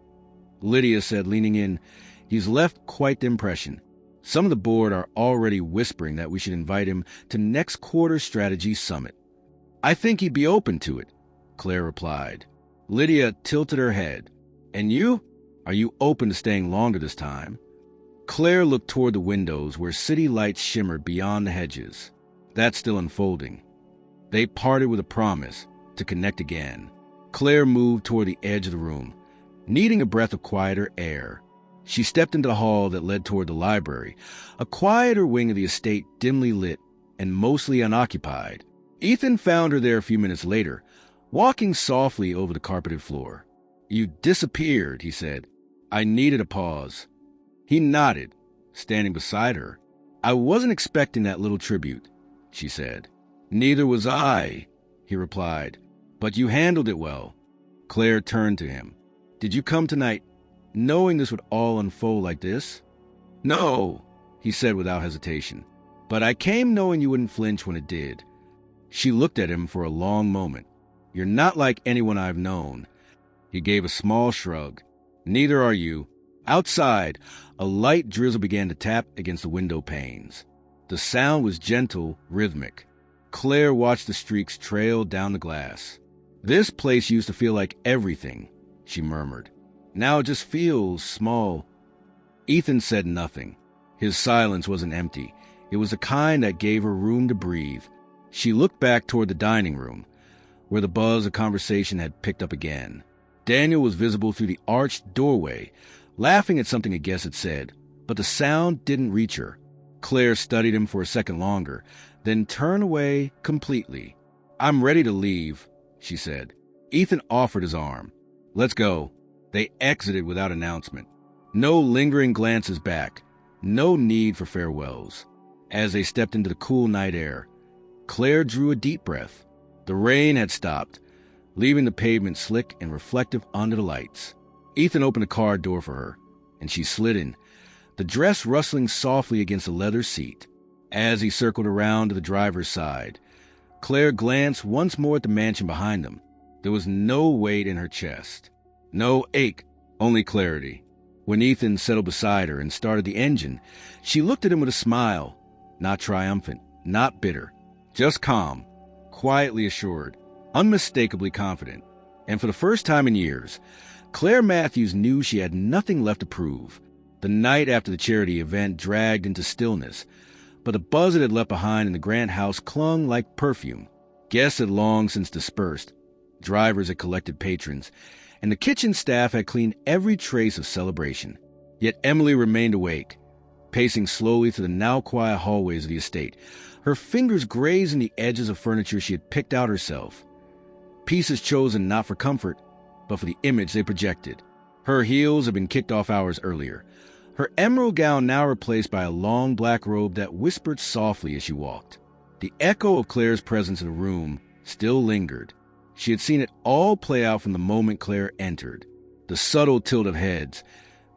Lydia said, leaning in, "he's left quite the impression. Some of the board are already whispering that we should invite him to next quarter's strategy summit." "I think he'd be open to it," Claire replied. Lydia tilted her head. "And you? Are you open to staying longer this time?" Claire looked toward the windows where city lights shimmered beyond the hedges. That's still unfolding. They parted with a promise to connect again. Claire moved toward the edge of the room, needing a breath of quieter air. She stepped into the hall that led toward the library, a quieter wing of the estate dimly lit and mostly unoccupied. Ethan found her there a few minutes later, walking softly over the carpeted floor. "You disappeared," he said. "I needed a pause." He nodded, standing beside her. "I wasn't expecting that little tribute," she said. "Neither was I," he replied. "But you handled it well." Claire turned to him. "Did you come tonight knowing this would all unfold like this?" "No," he said without hesitation. "But I came knowing you wouldn't flinch when it did." She looked at him for a long moment. "You're not like anyone I've known." He gave a small shrug. "Neither are you." Outside, a light drizzle began to tap against the window panes. The sound was gentle, rhythmic. Claire watched the streaks trail down the glass. "This place used to feel like everything," she murmured. "Now it just feels small." Ethan said nothing. His silence wasn't empty. It was the kind that gave her room to breathe. She looked back toward the dining room, where the buzz of conversation had picked up again. Daniel was visible through the arched doorway, laughing at something a guest had said, but the sound didn't reach her. Claire studied him for a second longer, then turned away completely. "I'm ready to leave," she said. Ethan offered his arm. "Let's go." They exited without announcement. No lingering glances back, no need for farewells. As they stepped into the cool night air, Claire drew a deep breath. The rain had stopped, leaving the pavement slick and reflective under the lights. Ethan opened the car door for her, and she slid in, the dress rustling softly against the leather seat. As he circled around to the driver's side, Claire glanced once more at the mansion behind them. There was no weight in her chest, no ache, only clarity. When Ethan settled beside her and started the engine, she looked at him with a smile, not triumphant, not bitter, just calm, quietly assured, unmistakably confident. And for the first time in years, Claire Matthews knew she had nothing left to prove. The night after the charity event dragged into stillness, but the buzz it had left behind in the Grant house clung like perfume. Guests had long since dispersed, drivers had collected patrons, and the kitchen staff had cleaned every trace of celebration. Yet Emily remained awake, pacing slowly through the now quiet hallways of the estate, her fingers grazing the edges of furniture she had picked out herself. Pieces chosen not for comfort, but for the image they projected. Her heels had been kicked off hours earlier, her emerald gown now replaced by a long black robe that whispered softly as she walked. The echo of Claire's presence in the room still lingered. She had seen it all play out from the moment Claire entered. The subtle tilt of heads,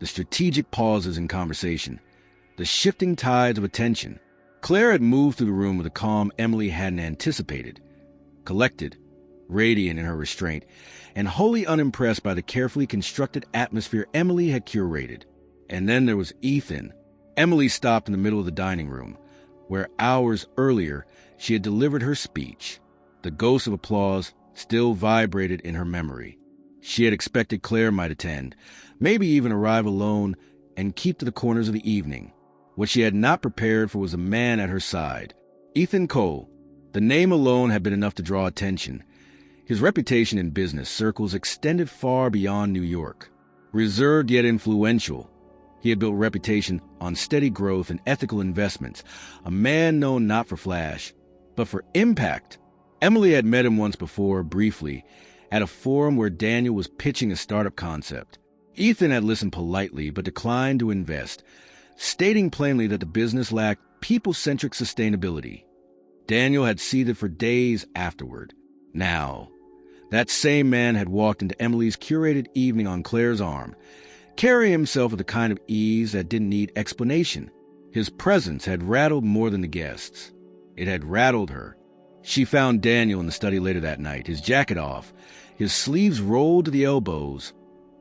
the strategic pauses in conversation, the shifting tides of attention. Claire had moved through the room with a calm Emily hadn't anticipated. Collected, radiant in her restraint, and wholly unimpressed by the carefully constructed atmosphere Emily had curated. And then there was Ethan. Emily stopped in the middle of the dining room, where hours earlier she had delivered her speech. The ghost of applause still vibrated in her memory. She had expected Claire might attend, maybe even arrive alone and keep to the corners of the evening. What she had not prepared for was a man at her side. Ethan Cole. The name alone had been enough to draw attention. His reputation in business circles extended far beyond New York. Reserved yet influential, he had built a reputation on steady growth and ethical investments, a man known not for flash, but for impact. Emily had met him once before, briefly, at a forum where Daniel was pitching a startup concept. Ethan had listened politely but declined to invest, stating plainly that the business lacked people-centric sustainability. Daniel had seethed for days afterward. Now, that same man had walked into Emily's curated evening on Claire's arm, carrying himself with a kind of ease that didn't need explanation. His presence had rattled more than the guests. It had rattled her. She found Daniel in the study later that night, his jacket off, his sleeves rolled to the elbows,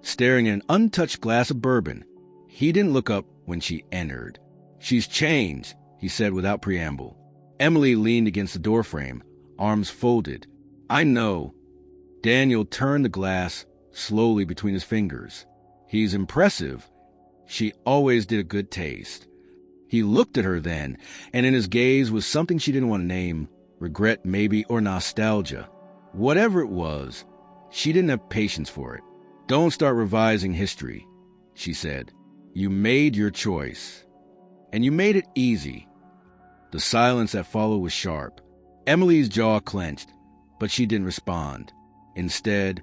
staring at an untouched glass of bourbon. He didn't look up when she entered. "She's changed," he said without preamble. Emily leaned against the doorframe, arms folded. "I know." Daniel turned the glass slowly between his fingers. "He's impressive." She always did a good taste. He looked at her then, and in his gaze was something she didn't want to name, regret maybe, or nostalgia. Whatever it was, she didn't have patience for it. "Don't start revising history," she said. "You made your choice. And you made it easy." The silence that followed was sharp. Emily's jaw clenched, but she didn't respond. Instead,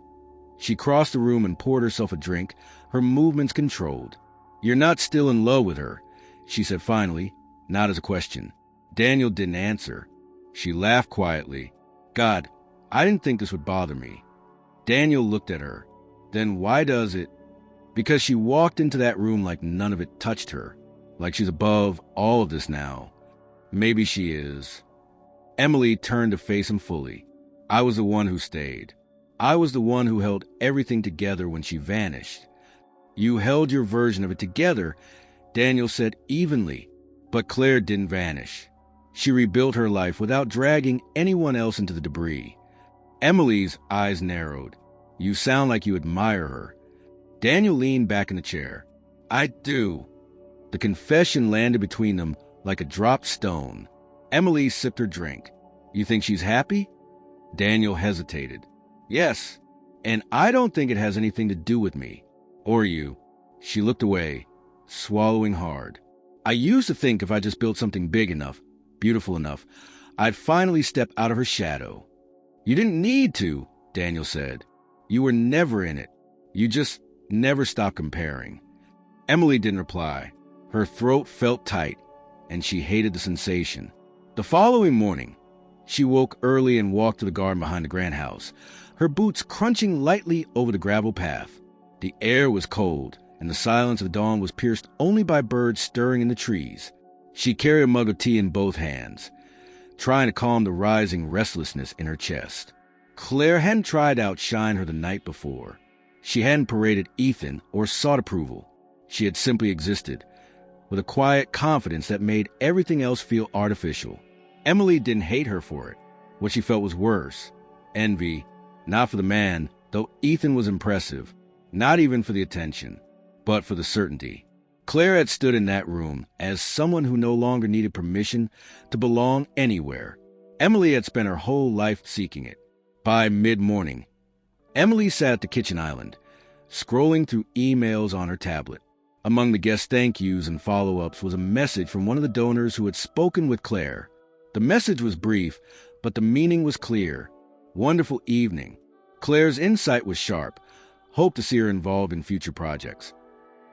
she crossed the room and poured herself a drink, her movements controlled. "You're not still in love with her," she said finally, not as a question. Daniel didn't answer. She laughed quietly. "God, I didn't think this would bother me." Daniel looked at her. "Then why does it?" "Because she walked into that room like none of it touched her, like she's above all of this now. Maybe she is." Emily turned to face him fully. "I was the one who stayed. I was the one who held everything together when she vanished." "You held your version of it together," Daniel said evenly. "But Claire didn't vanish. She rebuilt her life without dragging anyone else into the debris." Emily's eyes narrowed. "You sound like you admire her." Daniel leaned back in the chair. "I do." The confession landed between them like a dropped stone. Emily sipped her drink. "You think she's happy?" Daniel hesitated. "Yes, and I don't think it has anything to do with me. Or you." She looked away, swallowing hard. "I used to think if I just built something big enough, beautiful enough, I'd finally step out of her shadow." "You didn't need to," Daniel said. "You were never in it. You just never stopped comparing." Emily didn't reply. Her throat felt tight, and she hated the sensation. The following morning, she woke early and walked to the garden behind the Grant house, her boots crunching lightly over the gravel path. The air was cold, and the silence of dawn was pierced only by birds stirring in the trees. She carried a mug of tea in both hands, trying to calm the rising restlessness in her chest. Claire hadn't tried to outshine her the night before. She hadn't paraded Ethan or sought approval. She had simply existed, with a quiet confidence that made everything else feel artificial. Emily didn't hate her for it. What she felt was worse. Envy, not for the man, though Ethan was impressive, not even for the attention, but for the certainty. Claire had stood in that room as someone who no longer needed permission to belong anywhere. Emily had spent her whole life seeking it. By mid-morning, Emily sat at the kitchen island, scrolling through emails on her tablet. Among the guest thank yous and follow-ups was a message from one of the donors who had spoken with Claire. The message was brief, but the meaning was clear. "Wonderful evening." Claire's insight was sharp. Hope to see her involved in future projects.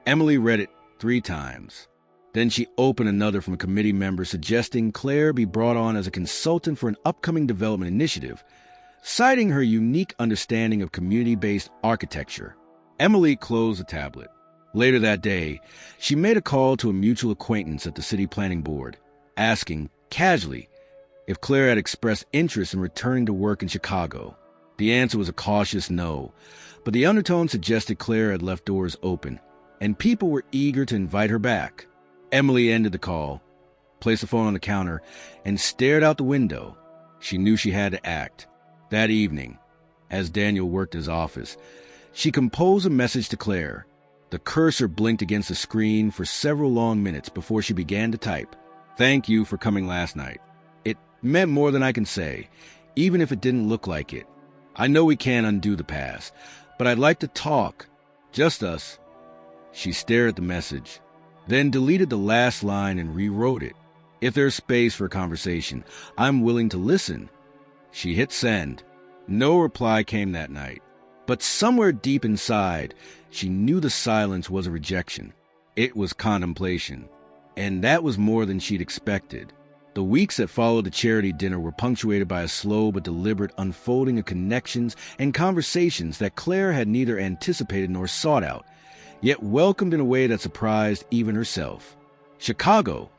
Emily read it 3 times. Then she opened another from a committee member suggesting Claire be brought on as a consultant for an upcoming development initiative, citing her unique understanding of community-based architecture. Emily closed the tablet. Later that day, she made a call to a mutual acquaintance at the city planning board, asking, casually, if Claire had expressed interest in returning to work in Chicago. The answer was a cautious no, but the undertone suggested Claire had left doors open, and people were eager to invite her back. Emily ended the call, placed the phone on the counter, and stared out the window. She knew she had to act. That evening, as Daniel worked his office, she composed a message to Claire. The cursor blinked against the screen for several long minutes before she began to type. "Thank you for coming last night. It meant more than I can say, even if it didn't look like it. I know we can't undo the past, but I'd like to talk. Just us." She stared at the message, then deleted the last line and rewrote it. "If there's space for a conversation, I'm willing to listen." She hit send. No reply came that night, but somewhere deep inside, she knew the silence was a rejection. It was contemplation, and that was more than she'd expected. The weeks that followed the charity dinner were punctuated by a slow but deliberate unfolding of connections and conversations that Claire had neither anticipated nor sought out, yet welcomed in a way that surprised even herself. Chicago,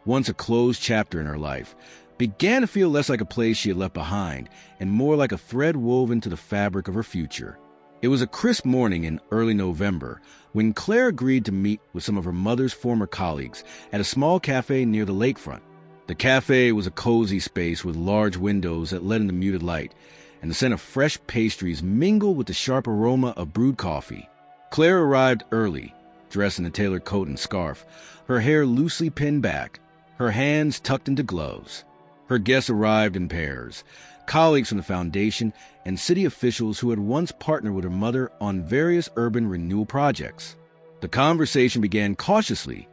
once a closed chapter in her life, began to feel less like a place she had left behind and more like a thread woven to the fabric of her future. It was a crisp morning in early November when Claire agreed to meet with some of her mother's former colleagues at a small cafe near the lakefront. The cafe was a cozy space with large windows that let in the muted light, and the scent of fresh pastries mingled with the sharp aroma of brewed coffee. Claire arrived early, dressed in a tailored coat and scarf, her hair loosely pinned back, her hands tucked into gloves. Her guests arrived in pairs, colleagues from the foundation and city officials who had once partnered with her mother on various urban renewal projects. The conversation began cautiously,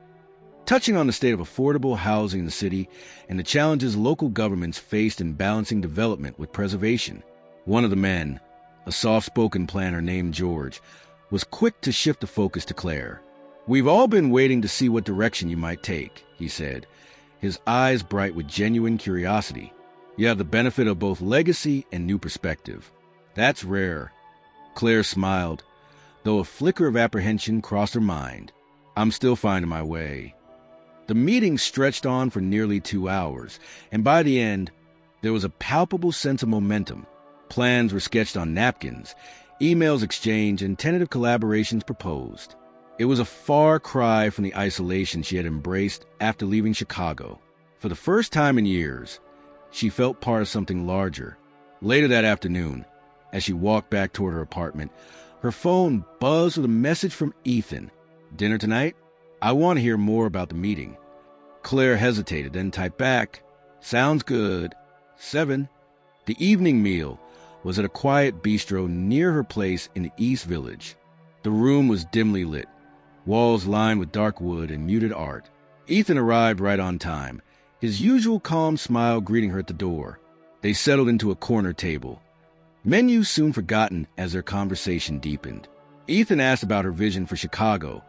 touching on the state of affordable housing in the city and the challenges local governments faced in balancing development with preservation. One of the men, a soft-spoken planner named George, was quick to shift the focus to Claire. "We've all been waiting to see what direction you might take," he said, his eyes bright with genuine curiosity. "You have the benefit of both legacy and new perspective. That's rare." Claire smiled, though a flicker of apprehension crossed her mind. "I'm still finding my way." The meeting stretched on for nearly 2 hours, and by the end, there was a palpable sense of momentum. Plans were sketched on napkins, emails exchanged, and tentative collaborations proposed. It was a far cry from the isolation she had embraced after leaving Chicago. For the first time in years, she felt part of something larger. Later that afternoon, as she walked back toward her apartment, her phone buzzed with a message from Ethan. "Dinner tonight? I want to hear more about the meeting." Claire hesitated, then typed back, "Sounds good. 7. The evening meal was at a quiet bistro near her place in the East Village. The room was dimly lit, walls lined with dark wood and muted art. Ethan arrived right on time, his usual calm smile greeting her at the door. They settled into a corner table, menus soon forgotten as their conversation deepened. Ethan asked about her vision for Chicago,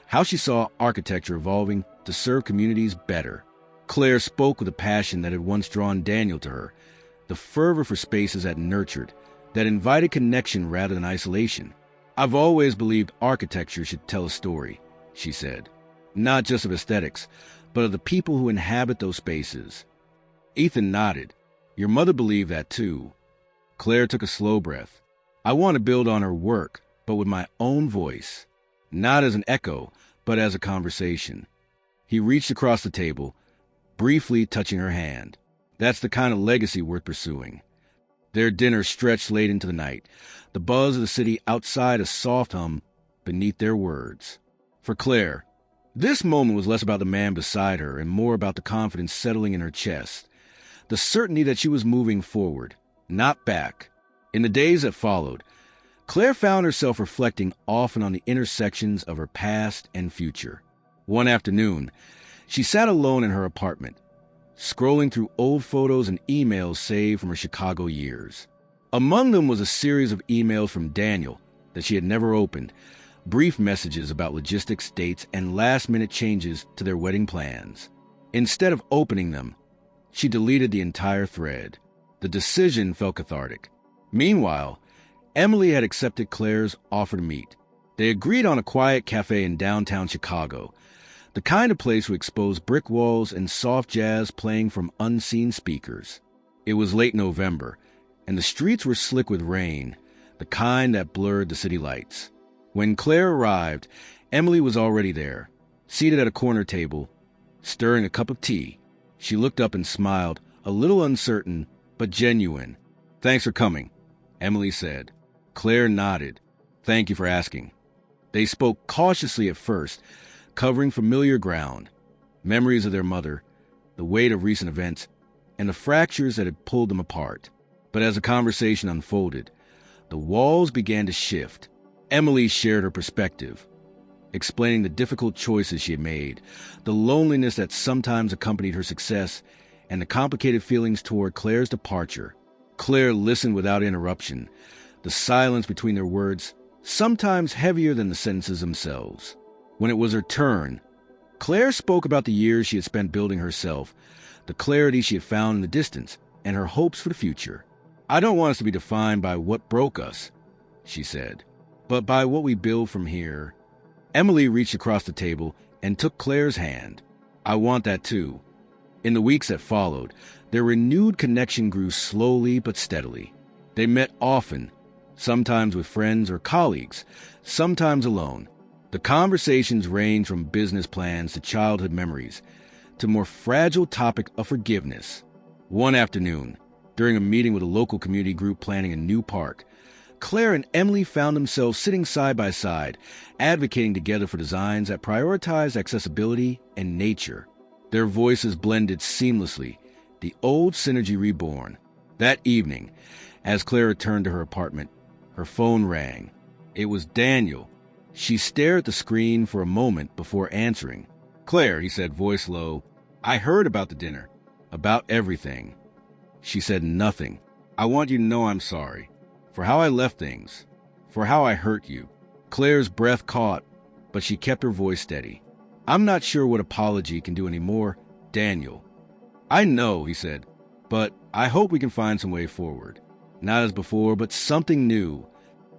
how she saw architecture evolving to serve communities better. Claire spoke with a passion that had once drawn Daniel to her, the fervor for spaces that nurtured, that invited connection rather than isolation. "I've always believed architecture should tell a story," she said. "Not just of aesthetics, but of the people who inhabit those spaces." Ethan nodded. "Your mother believed that too." Claire took a slow breath. "I want to build on her work, but with my own voice. Not as an echo, but as a conversation." He reached across the table, briefly touching her hand. "That's the kind of legacy worth pursuing." Their dinner stretched late into the night, the buzz of the city outside a soft hum beneath their words. For Claire, this moment was less about the man beside her and more about the confidence settling in her chest, the certainty that she was moving forward, not back. In the days that followed, Claire found herself reflecting often on the intersections of her past and future. One afternoon, she sat alone in her apartment, scrolling through old photos and emails saved from her Chicago years. Among them was a series of emails from Daniel that she had never opened, brief messages about logistics, dates, and last-minute changes to their wedding plans. Instead of opening them, she deleted the entire thread. The decision felt cathartic. Meanwhile, Emily had accepted Claire's offer to meet. They agreed on a quiet cafe in downtown Chicago, the kind of place with exposed brick walls and soft jazz playing from unseen speakers. It was late November, and the streets were slick with rain, the kind that blurred the city lights. When Claire arrived, Emily was already there, seated at a corner table, stirring a cup of tea. She looked up and smiled, a little uncertain, but genuine. "Thanks for coming," Emily said. Claire nodded. "Thank you for asking." They spoke cautiously at first, covering familiar ground, memories of their mother, the weight of recent events, and the fractures that had pulled them apart. But as the conversation unfolded, the walls began to shift. Emily shared her perspective, explaining the difficult choices she had made, the loneliness that sometimes accompanied her success, and the complicated feelings toward Claire's departure. Claire listened without interruption, the silence between their words sometimes heavier than the sentences themselves. When it was her turn, Claire spoke about the years she had spent building herself, the clarity she had found in the distance, and her hopes for the future. "I don't want us to be defined by what broke us," she said, "but by what we build from here." Emily reached across the table and took Claire's hand. "I want that too." In the weeks that followed, their renewed connection grew slowly but steadily. They met often, sometimes with friends or colleagues, sometimes alone. The conversations ranged from business plans to childhood memories, to more fragile topic of forgiveness. One afternoon, during a meeting with a local community group planning a new park, Claire and Emily found themselves sitting side by side, advocating together for designs that prioritize accessibility and nature. Their voices blended seamlessly, the old synergy reborn. That evening, as Claire returned to her apartment, her phone rang. It was Daniel. She stared at the screen for a moment before answering. "Claire," he said, voice low, "I heard about the dinner, about everything." She said nothing. "I want you to know I'm sorry, for how I left things, for how I hurt you." Claire's breath caught, but she kept her voice steady. "I'm not sure what apology can do anymore, Daniel." "I know," he said, "but I hope we can find some way forward. Not as before, but something new."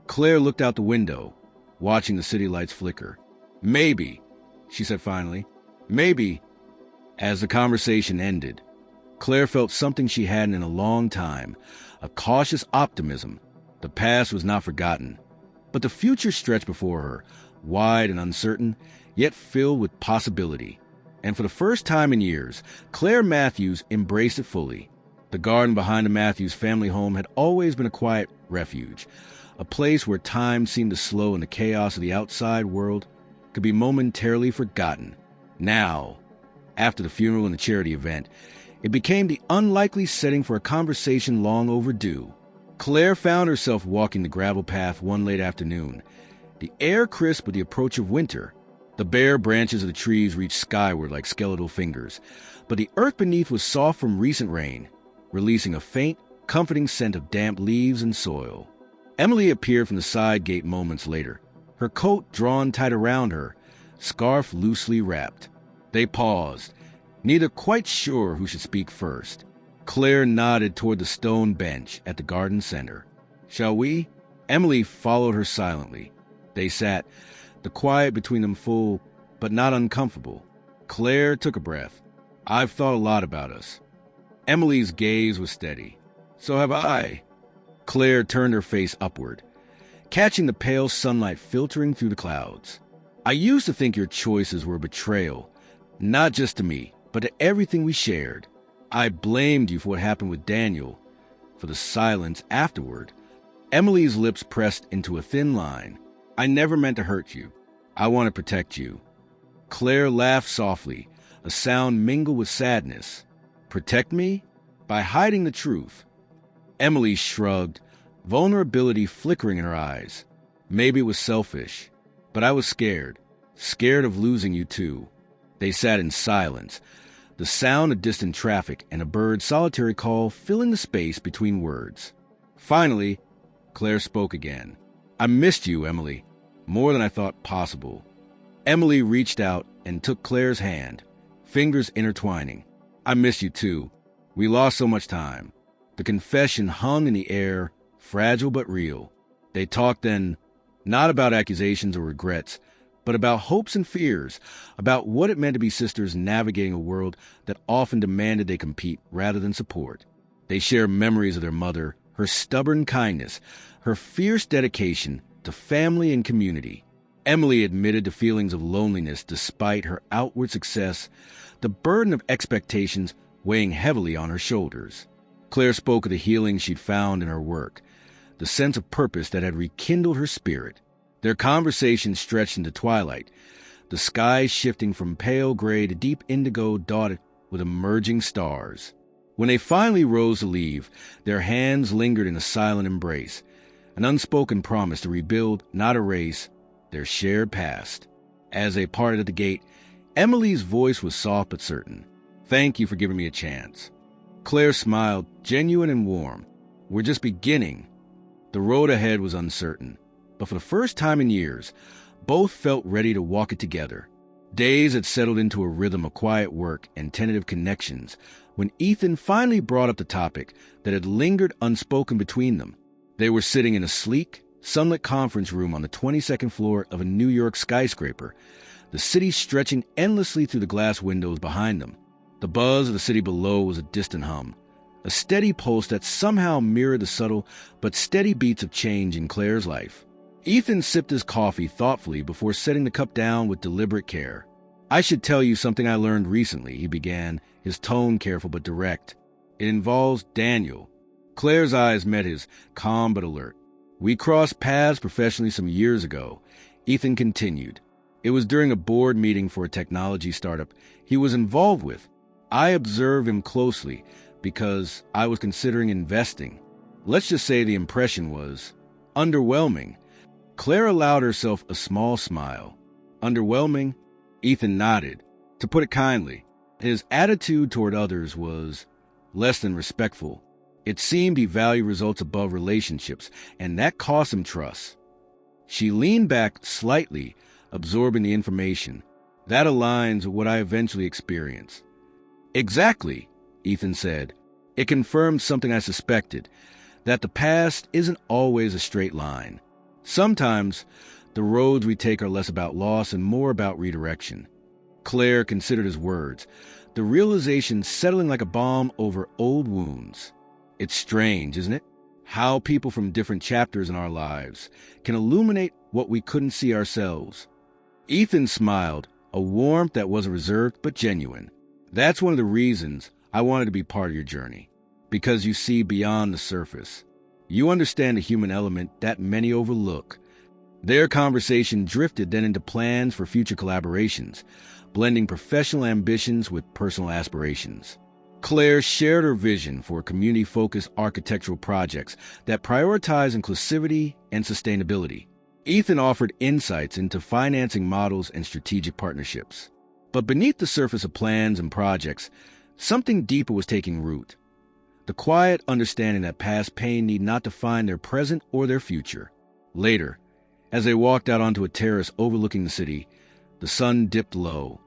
Claire looked out the window, watching the city lights flicker. "Maybe," she said finally, "maybe." As the conversation ended, Claire felt something she hadn't in a long time, a cautious optimism. The past was not forgotten, but the future stretched before her, wide and uncertain, yet filled with possibility. And for the first time in years, Claire Matthews embraced it fully. The garden behind the Matthews family home had always been a quiet refuge, a place where time seemed to slow and the chaos of the outside world could be momentarily forgotten. Now, after the funeral and the charity event, it became the unlikely setting for a conversation long overdue. Claire found herself walking the gravel path one late afternoon, the air crisp with the approach of winter. The bare branches of the trees reached skyward like skeletal fingers, but the earth beneath was soft from recent rain, releasing a faint, comforting scent of damp leaves and soil. Emily appeared from the side gate moments later, her coat drawn tight around her, scarf loosely wrapped. They paused, neither quite sure who should speak first. Claire nodded toward the stone bench at the garden center. "Shall we?" Emily followed her silently. They sat, the quiet between them full, but not uncomfortable. Claire took a breath. "I've thought a lot about us." Emily's gaze was steady. "So have I." Claire turned her face upward, catching the pale sunlight filtering through the clouds. "I used to think your choices were a betrayal, not just to me, but to everything we shared. I blamed you for what happened with Daniel, for the silence afterward." Emily's lips pressed into a thin line. "I never meant to hurt you. I want to protect you." Claire laughed softly, a sound mingled with sadness. "Protect me? By hiding the truth?" Emily shrugged, vulnerability flickering in her eyes. "Maybe it was selfish, but I was scared of losing you too." They sat in silence, the sound of distant traffic and a bird's solitary call filling the space between words. Finally, Claire spoke again. "I missed you, Emily, more than I thought possible." Emily reached out and took Claire's hand, fingers intertwining. "I missed you too. We lost so much time." The confession hung in the air, fragile but real. They talked then, not about accusations or regrets, but about hopes and fears, about what it meant to be sisters navigating a world that often demanded they compete rather than support. They shared memories of their mother, her stubborn kindness, her fierce dedication to family and community. Emily admitted to feelings of loneliness despite her outward success, the burden of expectations weighing heavily on her shoulders. Claire spoke of the healing she'd found in her work, the sense of purpose that had rekindled her spirit. Their conversation stretched into twilight, the sky shifting from pale gray to deep indigo dotted with emerging stars. When they finally rose to leave, their hands lingered in a silent embrace, an unspoken promise to rebuild, not erase, their shared past. As they parted at the gate, Emily's voice was soft but certain. "Thank you for giving me a chance." Claire smiled, genuine and warm. "We're just beginning." The road ahead was uncertain, but for the first time in years, both felt ready to walk it together. Days had settled into a rhythm of quiet work and tentative connections when Ethan finally brought up the topic that had lingered unspoken between them. They were sitting in a sleek, sunlit conference room on the 22nd floor of a New York skyscraper, the city stretching endlessly through the glass windows behind them. The buzz of the city below was a distant hum, a steady pulse that somehow mirrored the subtle but steady beats of change in Claire's life. Ethan sipped his coffee thoughtfully before setting the cup down with deliberate care. "I should tell you something I learned recently," he began, his tone careful but direct. "It involves Daniel." Claire's eyes met his, calm but alert. "We crossed paths professionally some years ago," Ethan continued. "It was during a board meeting for a technology startup he was involved with. I observed him closely because I was considering investing. Let's just say the impression was underwhelming." Claire allowed herself a small smile. "Underwhelming?" Ethan nodded. To put it kindly, his attitude toward others was less than respectful. It seemed he valued results above relationships, and that cost him trust. She leaned back slightly, absorbing the information. "That aligns with what I eventually experienced." "Exactly," Ethan said. "It confirmed something I suspected, that the past isn't always a straight line. Sometimes the roads we take are less about loss and more about redirection." Claire considered his words, the realization settling like a balm over old wounds. It's strange, isn't it? How people from different chapters in our lives can illuminate what we couldn't see ourselves. Ethan smiled, a warmth that wasn't reserved but genuine. "That's one of the reasons I wanted to be part of your journey, because you see beyond the surface. You understand the human element that many overlook." Their conversation drifted then into plans for future collaborations, blending professional ambitions with personal aspirations. Claire shared her vision for community-focused architectural projects that prioritize inclusivity and sustainability. Ethan offered insights into financing models and strategic partnerships. But beneath the surface of plans and projects, something deeper was taking root. The quiet understanding that past pain need not define their present or their future. Later, as they walked out onto a terrace overlooking the city, the sun dipped low,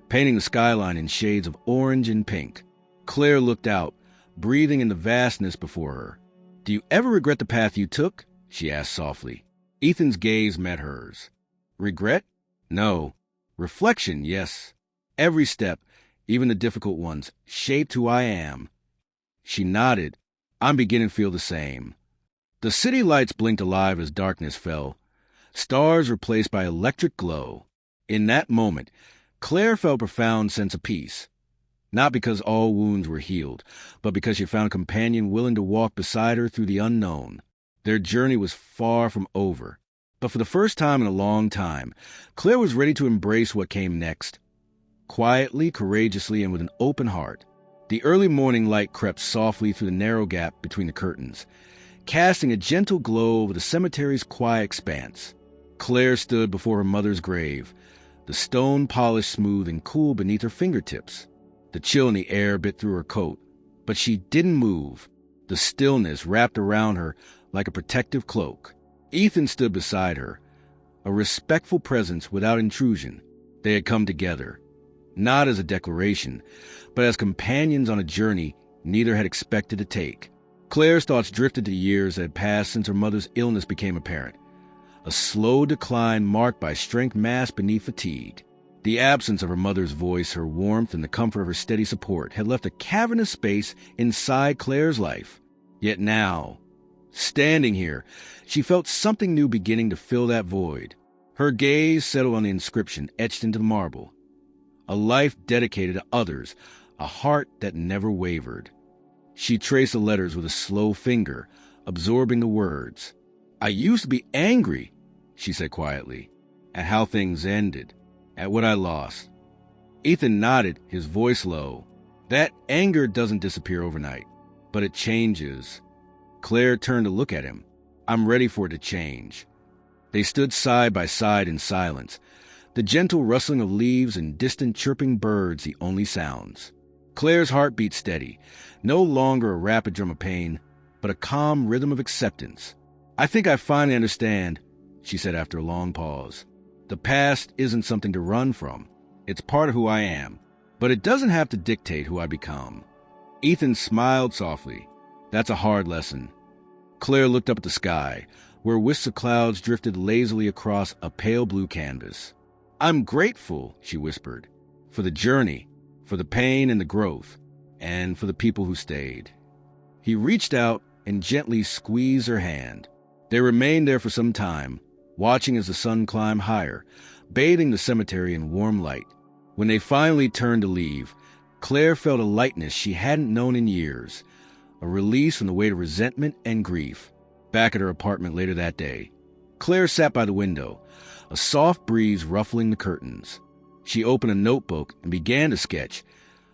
painting the skyline in shades of orange and pink. Claire looked out, breathing in the vastness before her. "Do you ever regret the path you took?" she asked softly. Ethan's gaze met hers. "Regret? No. Reflection, yes. Every step, even the difficult ones, shaped who I am." She nodded. "I'm beginning to feel the same." The city lights blinked alive as darkness fell, stars replaced by electric glow. In that moment, Claire felt a profound sense of peace. Not because all wounds were healed, but because she found a companion willing to walk beside her through the unknown. Their journey was far from over. But for the first time in a long time, Claire was ready to embrace what came next. Quietly, courageously, and with an open heart. The early morning light crept softly through the narrow gap between the curtains, casting a gentle glow over the cemetery's quiet expanse. Claire stood before her mother's grave, the stone polished smooth and cool beneath her fingertips. The chill in the air bit through her coat, but she didn't move. The stillness wrapped around her like a protective cloak. Ethan stood beside her, a respectful presence without intrusion. They had come together, not as a declaration, but as companions on a journey neither had expected to take. Claire's thoughts drifted to the years that had passed since her mother's illness became apparent, a slow decline marked by strength masked beneath fatigue. The absence of her mother's voice, her warmth, and the comfort of her steady support had left a cavernous space inside Claire's life. Yet now, Standing here, she felt something new beginning to fill that void. Her gaze settled on the inscription etched into the marble. A life dedicated to others, a heart that never wavered. She traced the letters with a slow finger, absorbing the words. "I used to be angry," she said quietly, "at how things ended, at what I lost." Ethan nodded, his voice low. "That anger doesn't disappear overnight, but it changes." Claire turned to look at him. "I'm ready for it to change." They stood side by side in silence, the gentle rustling of leaves and distant chirping birds the only sounds. Claire's heart beat steady, no longer a rapid drum of pain, but a calm rhythm of acceptance. "I think I finally understand," she said after a long pause. "The past isn't something to run from. It's part of who I am, but it doesn't have to dictate who I become." Ethan smiled softly. "That's a hard lesson." Claire looked up at the sky, where wisps of clouds drifted lazily across a pale blue canvas. "I'm grateful," she whispered, "for the journey, for the pain and the growth, and for the people who stayed." He reached out and gently squeezed her hand. They remained there for some time, watching as the sun climbed higher, bathing the cemetery in warm light. When they finally turned to leave, Claire felt a lightness she hadn't known in years, a release from the weight of resentment and grief. Back at her apartment later that day, Claire sat by the window, a soft breeze ruffling the curtains. She opened a notebook and began to sketch,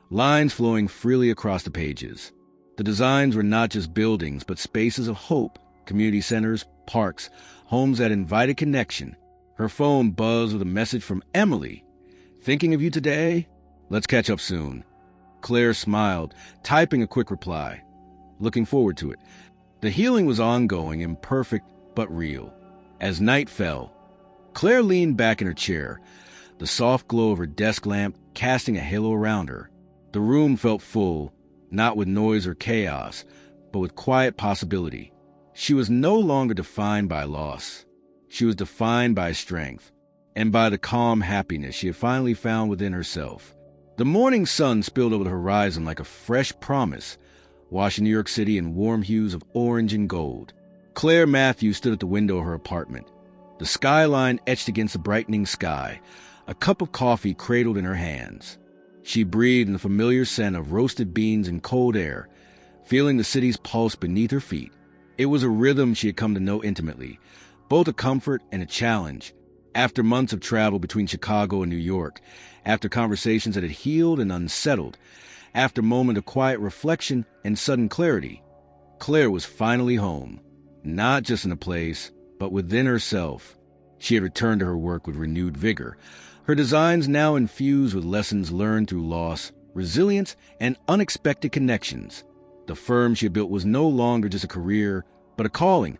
lines flowing freely across the pages. The designs were not just buildings, but spaces of hope, community centers, parks, homes that invited connection. Her phone buzzed with a message from Emily. "Thinking of you today? Let's catch up soon." Claire smiled, typing a quick reply. "Looking forward to it." The healing was ongoing, imperfect but real. As night fell, Claire leaned back in her chair, the soft glow of her desk lamp casting a halo around her. The room felt full, not with noise or chaos, but with quiet possibility. She was no longer defined by loss. She was defined by strength, and by the calm happiness she had finally found within herself. The morning sun spilled over the horizon like a fresh promise, washing New York City in warm hues of orange and gold. Claire Matthews stood at the window of her apartment, the skyline etched against the brightening sky, a cup of coffee cradled in her hands. She breathed in the familiar scent of roasted beans and cold air, feeling the city's pulse beneath her feet. It was a rhythm she had come to know intimately, both a comfort and a challenge. After months of travel between Chicago and New York, after conversations that had healed and unsettled, after a moment of quiet reflection and sudden clarity, Claire was finally home, not just in a place, but within herself. She had returned to her work with renewed vigor, her designs now infused with lessons learned through loss, resilience, and unexpected connections. The firm she had built was no longer just a career, but a calling,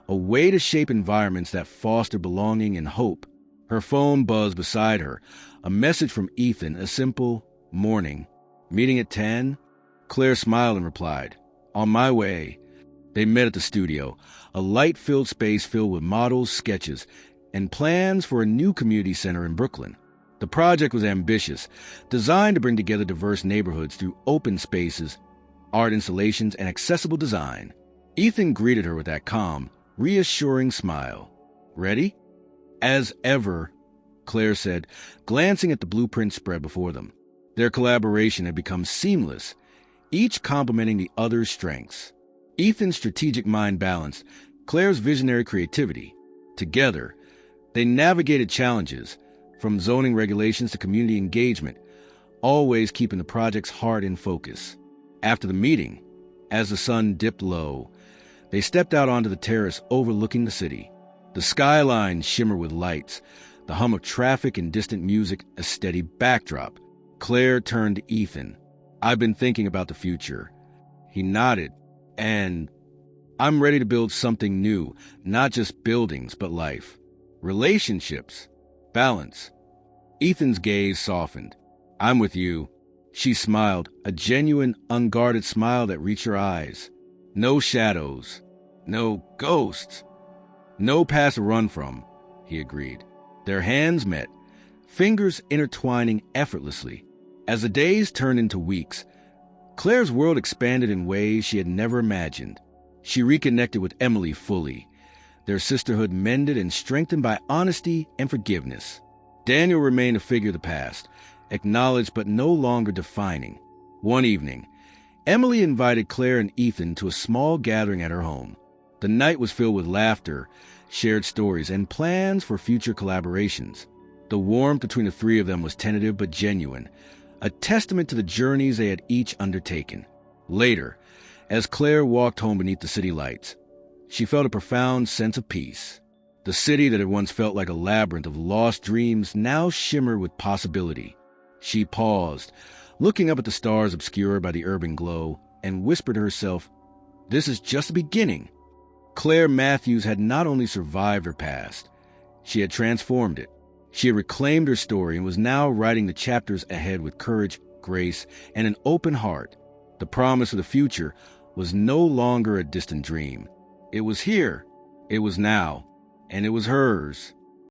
a way to shape environments that foster belonging and hope. Her phone buzzed beside her, a message from Ethan, a simple "morning. Meeting at 10? Claire smiled and replied, "On my way." They met at the studio, a light-filled space filled with models, sketches, and plans for a new community center in Brooklyn. The project was ambitious, designed to bring together diverse neighborhoods through open spaces, art installations, and accessible design. Ethan greeted her with that calm, reassuring smile. "Ready?" "As ever," Claire said, glancing at the blueprint spread before them. Their collaboration had become seamless, each complementing the other's strengths. Ethan's strategic mind balanced Claire's visionary creativity. Together, they navigated challenges, from zoning regulations to community engagement, always keeping the project's heart in focus. After the meeting, as the sun dipped low, they stepped out onto the terrace overlooking the city. The skyline shimmered with lights, the hum of traffic and distant music a steady backdrop. Claire turned to Ethan. "I've been thinking about the future." He nodded. "And I'm ready to build something new, not just buildings, but life. Relationships. Balance." Ethan's gaze softened. "I'm with you." She smiled, a genuine, unguarded smile that reached her eyes. "No shadows. No ghosts. No past to run from," he agreed. Their hands met, fingers intertwining effortlessly. As the days turned into weeks, Claire's world expanded in ways she had never imagined. She reconnected with Emily fully, their sisterhood mended and strengthened by honesty and forgiveness. Daniel remained a figure of the past, acknowledged but no longer defining. One evening, Emily invited Claire and Ethan to a small gathering at her home. The night was filled with laughter, shared stories, and plans for future collaborations. The warmth between the three of them was tentative but genuine, a testament to the journeys they had each undertaken. Later, as Claire walked home beneath the city lights, she felt a profound sense of peace. The city that had once felt like a labyrinth of lost dreams now shimmered with possibility. She paused, looking up at the stars obscured by the urban glow, and whispered to herself, "This is just the beginning." Claire Matthews had not only survived her past, she had transformed it. She had reclaimed her story and was now writing the chapters ahead with courage, grace, and an open heart. The promise of the future was no longer a distant dream. It was here, it was now, and it was hers.